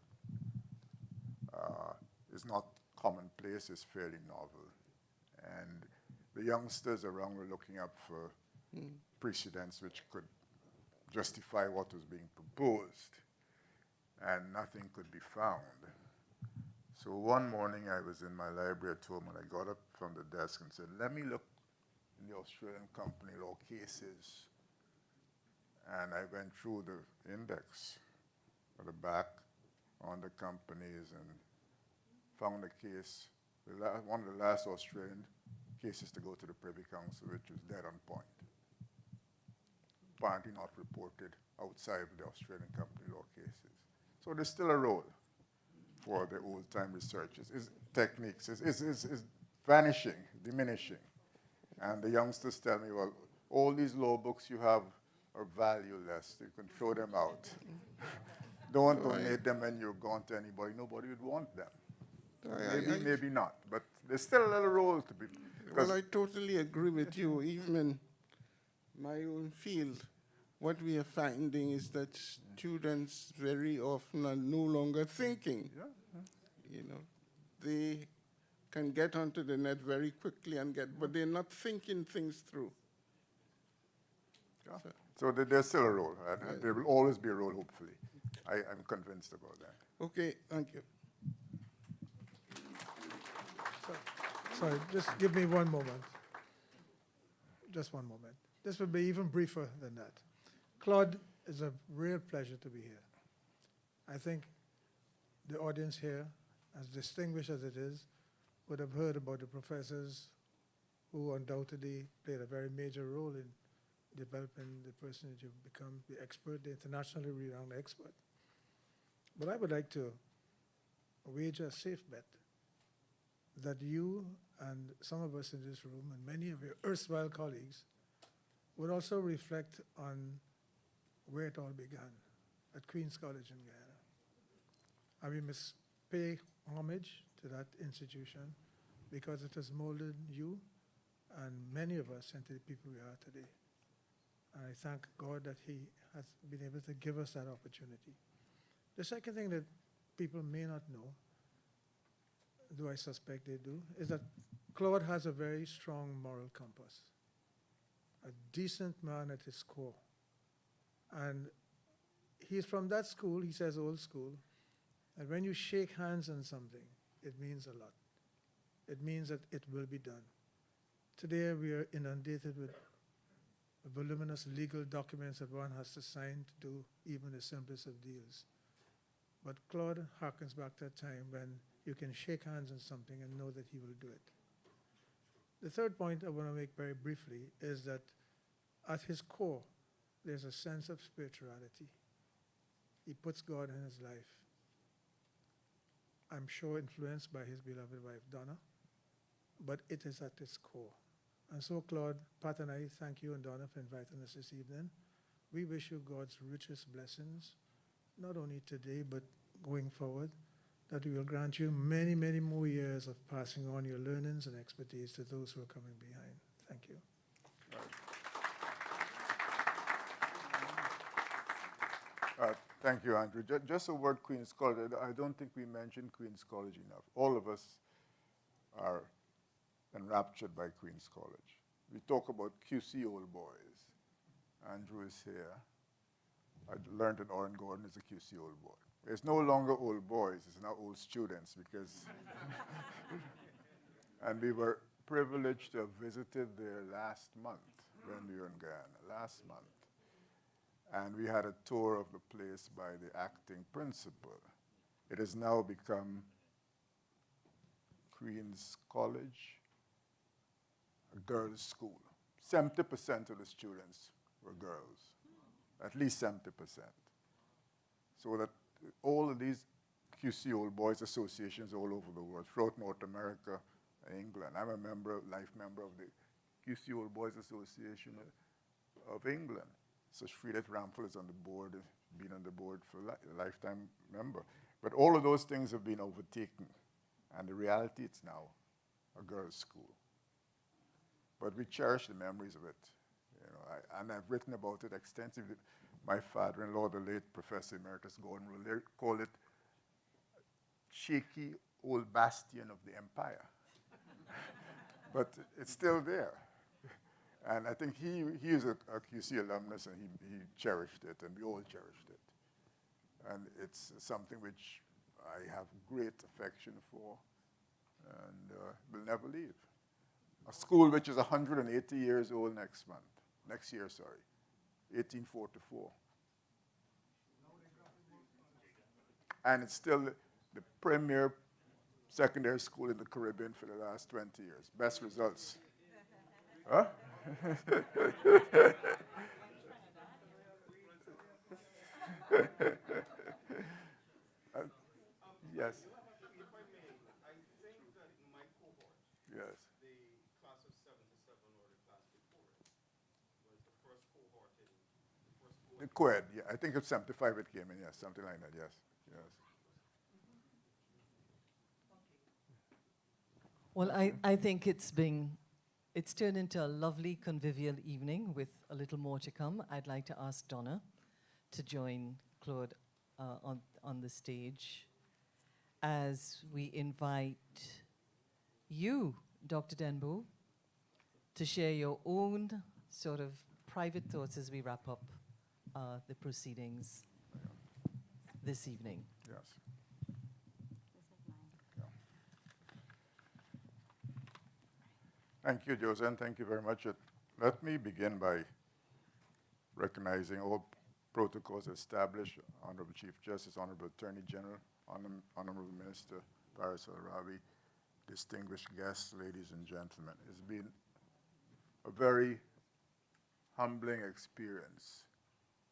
it's not commonplace, it's fairly novel. And the youngsters around were looking up for precedents which could justify what was being proposed, and nothing could be found. So one morning I was in my library at home, and I got up from the desk and said, let me look in the Australian company law cases. And I went through the index at the back on the companies and found a case, one of the last Australian cases to go to the Privy Council, which was dead on point. Apparently not reported outside of the Australian company law cases. So there's still a role for the old-time researchers. Techniques is vanishing, diminishing. And the youngsters tell me, well, all these law books you have are valueless. You can throw them out. Don't donate them when you're gone to anybody. Nobody would want them. Maybe not, but there's still a little role to be. Well, I totally agree with you. Even in my own field, what we are finding is that students very often are no longer thinking. You know, they can get onto the net very quickly but they're not thinking things through. So there's still a role, and there will always be a role, hopefully. I'm convinced about that. Okay, thank you. Sorry, just give me one moment. Just one moment. This will be even briefer than that. Claude, it's a real pleasure to be here. I think the audience here, as distinguished as it is, would have heard about the professors who undoubtedly played a very major role in developing the person that you've become, the expert, the internationally renowned expert. But I would like to wager a safe bet that you and some of us in this room and many of your erstwhile colleagues would also reflect on where it all began, at Queen's College in Guyana. And we must pay homage to that institution because it has molded you and many of us into the people we are today. And I thank God that he has been able to give us that opportunity. The second thing that people may not know, though I suspect they do, is that Claude has a very strong moral compass, a decent man at his core. And he's from that school, he says old school, and when you shake hands on something, it means a lot. It means that it will be done. Today we are inundated with voluminous legal documents that one has to sign to do even the simplest of deals. But Claude harkens back to a time when you can shake hands on something and know that he will do it. The third point I want to make very briefly is that at his core, there's a sense of spirituality. He puts God in his life. I'm sure influenced by his beloved wife, Donna, but it is at its core. And so, Claude, Pat and I thank you and Donna for inviting us this evening. We wish you God's richest blessings, not only today, but going forward, that He will grant you many, many more years of passing on your learnings and expertise to those who are coming behind. Thank you. Thank you, Andrew. Just a word, Queen's College. I don't think we mentioned Queen's College enough. All of us are enraptured by Queen's College. We talk about QC old boys. Andrew is here. I learned that Oren Gordon is a QC old boy. It's no longer old boys, it's now old students because, and we were privileged to have visited there last month when we were in Guyana, last month. And we had a tour of the place by the acting principal. It has now become Queen's College, a girls' school. 70% of the students were girls, at least 70%. So that all of these QC Old Boys associations all over the world, throughout North America and England. I'm a member, life member of the QC Old Boys Association of England. Such Frida Ramphel is on the board, been on the board for a lifetime member. But all of those things have been overtaken. And the reality, it's now a girls' school. But we cherish the memories of it. You know, and I've written about it extensively. My father-in-law, the late Professor Emeritus Gordon, will call it shaky old bastion of the empire. But it's still there. And I think he is a QC alumnus, and he cherished it, and we all cherished it. And it's something which I have great affection for, and will never leave. A school which is 180 years old next year, 1844. And it's still the premier secondary school in the Caribbean for the last 20 years. Best results. Huh? Yes. If I may, I think that my cohort, yes. the class of 77 or the class before it, was the first cohort in The co-ed, yeah. I think it's 75 it came in, yes, something like that, yes. Yes. Well, I think it's turned into a lovely convivial evening with a little more to come. I'd like to ask Donna to join Claude on the stage as we invite you, Dr. Denbow, to share your own sort of private thoughts as we wrap up the proceedings this evening. Yes. Thank you, Josephine. Thank you very much. Let me begin by recognizing all protocols established, Honorable Chief Justice, Honorable Attorney General, Honorable Minister Paris Al-Rawi, distinguished guests, ladies and gentlemen. It's been a very humbling experience,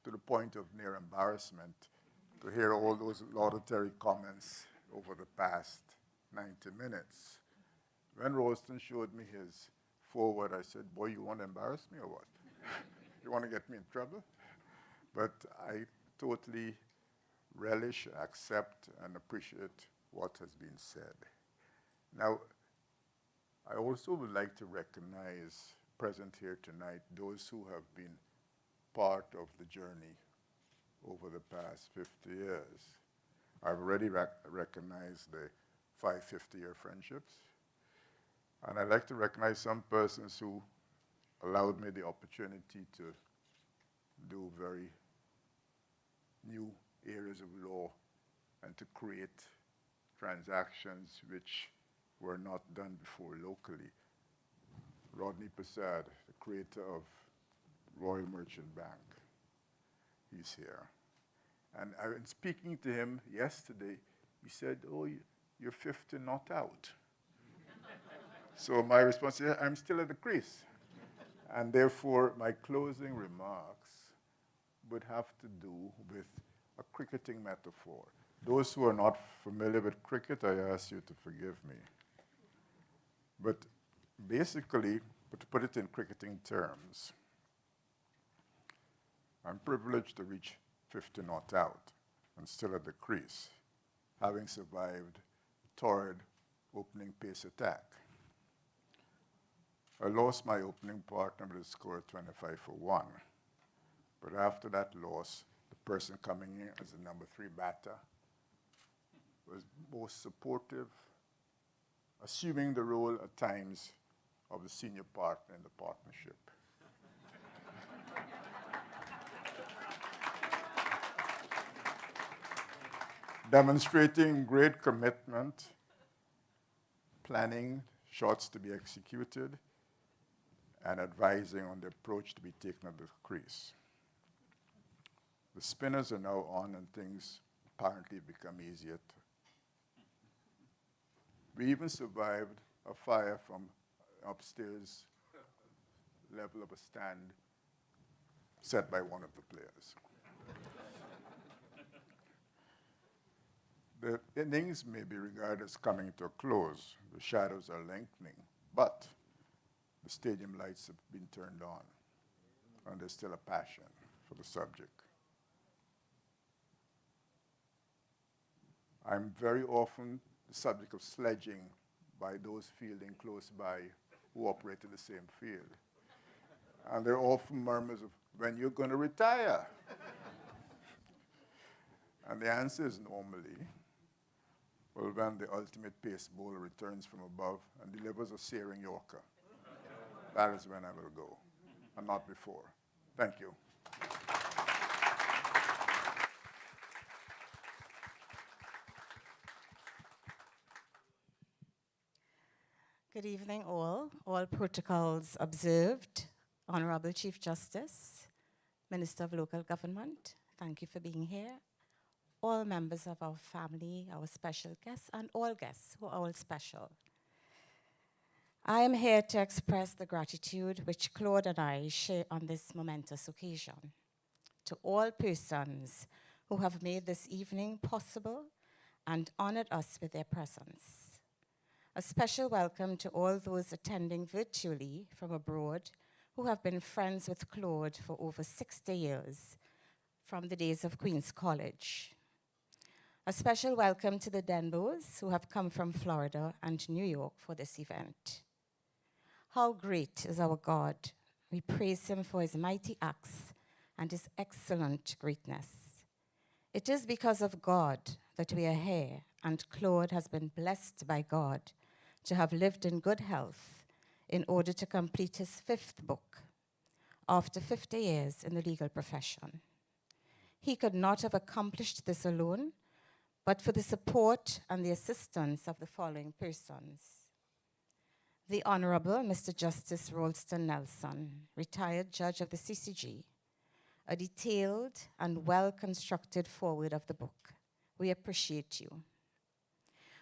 to the point of near embarrassment, to hear all those laudatory comments over the past 90 minutes. When Ralston showed me his foreword, I said, boy, you want to embarrass me or what? You want to get me in trouble? But I totally relish, accept, and appreciate what has been said. Now, I also would like to recognize present here tonight those who have been part of the journey over the past 50 years. I've already recognized the 5 50-year friendships. And I'd like to recognize some persons who allowed me the opportunity to do very new areas of law and to create transactions which were not done before locally. Rodney Prasad, the creator of Royal Merchant Bank, he's here. And in speaking to him yesterday, he said, oh, you're 50 not out. So my response is, I'm still at the crease. And therefore, my closing remarks would have to do with a cricketing metaphor. Those who are not familiar with cricket, I ask you to forgive me. But basically, But to put it in cricketing terms, I'm privileged to reach 50 not out and still at the crease, having survived a torrid opening pace attack. I lost my opening partner with a score of 25 for 1. But after that loss, the person coming in as the number 3 batter was most supportive, assuming the role at times of the senior partner in the partnership. Demonstrating great commitment, planning shots to be executed, and advising on the approach to be taken at the crease. The spinners are now on and things apparently become easier. We even survived a fire from upstairs level of a stand set by one of the players. The innings may be regarded as coming to a close. The shadows are lengthening, but the stadium lights have been turned on, and there's still a passion for the subject. I'm very often the subject of sledging by those fielding close by who operate in the same field. And there are often murmurs of, when you're going to retire? And the answer is normally, well, when the ultimate pace bowler returns from above and delivers a searing Yorker. That is when I will go, and not before. Thank you. Good evening, all protocols observed. Honorable Chief Justice, Minister of Local Government, thank you for being here. All members of our family, our special guests, and all guests who are all special. I am here to express the gratitude which Claude and I share on this momentous occasion. To all persons who have made this evening possible and honored us with their presence. A special welcome to all those attending virtually from abroad who have been friends with Claude for over 60 years, from the days of Queen's College. A special welcome to the Denbows who have come from Florida and New York for this event. How great is our God. We praise him for his mighty acts and his excellent greatness. It is because of God that we are here, and Claude has been blessed by God to have lived in good health in order to complete his 5th book after 50 years in the legal profession. He could not have accomplished this alone, but for the support and the assistance of the following persons. The Honorable Mr. Justice Ralston Nelson, retired judge of the CCG, a detailed and well-constructed foreword of the book. We appreciate you.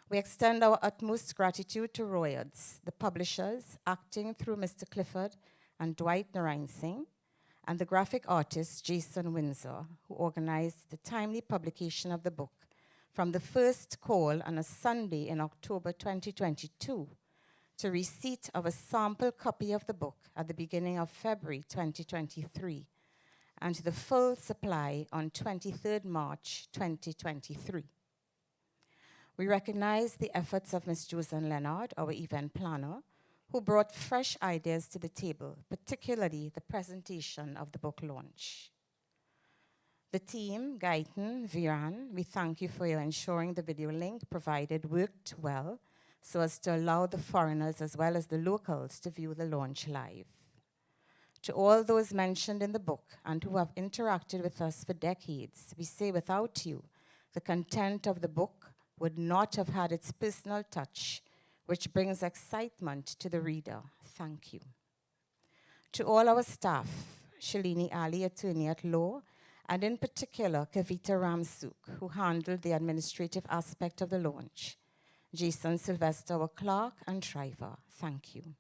We extend our utmost gratitude to Royards, the publishers, acting through Mr. Clifford and Dwight Narain Singh, and the graphic artist Jason Windsor, who organized the timely publication of the book from the first call on a Sunday in October 2022 to receipt of a sample copy of the book at the beginning of February 2023, and the full supply on 23rd March 2023. We recognize the efforts of Ms. Josan Leonard, our event planner, who brought fresh ideas to the table, particularly the presentation of the book launch. The team, Gaitan, Viran, we thank you for your ensuring the video link provided worked well so as to allow the foreigners as well as the locals to view the launch live. To all those mentioned in the book and who have interacted with us for decades, we say without you, the content of the book would not have had its personal touch, which brings excitement to the reader. Thank you. To all our staff, Shalini Ali, attorney at law, and in particular, Kavita Ramsuk, who handled the administrative aspect of the launch. Jason Sylvester, our clerk and driver, thank you.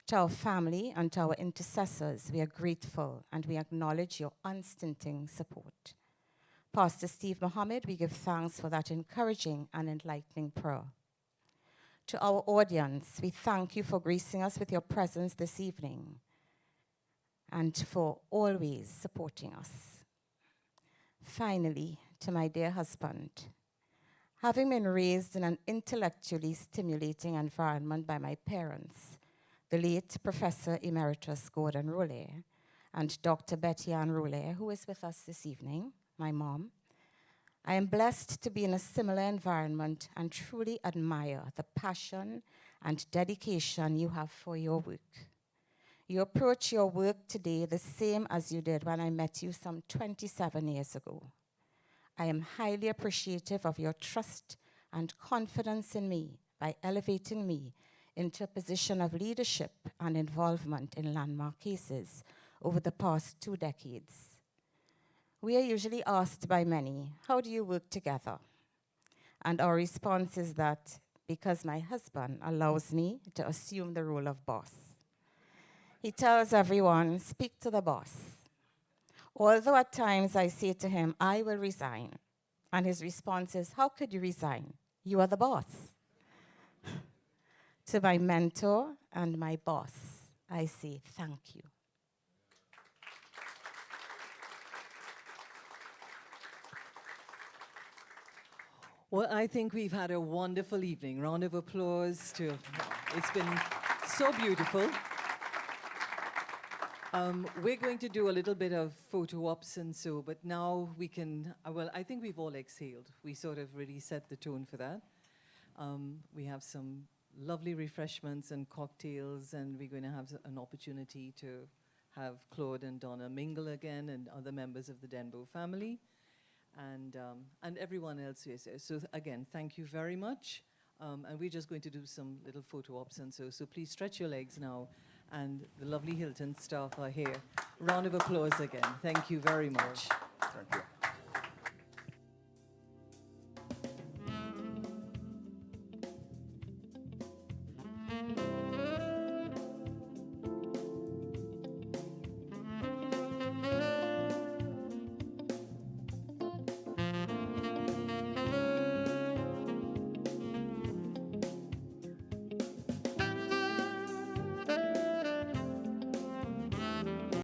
To our family and to our intercessors, we are grateful and we acknowledge your unstinting support. Pastor Steve Mohammed, we give thanks for that encouraging and enlightening prayer. To our audience, we thank you for gracing us with your presence this evening and for always supporting us. Finally, to my dear husband, having been raised in an intellectually stimulating environment by my parents, the late Professor Emeritus Gordon Rolle and Dr. Betty Ann Rolle, who is with us this evening, my mom, I am blessed to be in a similar environment and truly admire the passion and dedication you have for your work. You approach your work today the same as you did when I met you some 27 years ago. I am highly appreciative of your trust and confidence in me by elevating me into a position of leadership and involvement in landmark cases over the past 2 decades. We are usually asked by many, how do you work together? And our response is that because my husband allows me to assume the role of boss. He tells everyone, speak to the boss. Although at times I say to him, I will resign. And his response is, how could you resign? You are the boss. To my mentor and my boss, I say thank you. Well, I think we've had a wonderful evening. Round of applause to, it's been so beautiful. We're going to do a little bit of photo ops and so, but now we can, well, I think we've all exhaled. We sort of really set the tone for that. We have some lovely refreshments and cocktails, and we're going to have an opportunity to have Claude and Donna mingle again, and other members of the Denbow family. And everyone else who is there. So again, thank you very much. And we're just going to do some little photo ops and so. So please stretch your legs now. And the lovely Hilton staff are here. Round of applause again. Thank you very much. Thank you.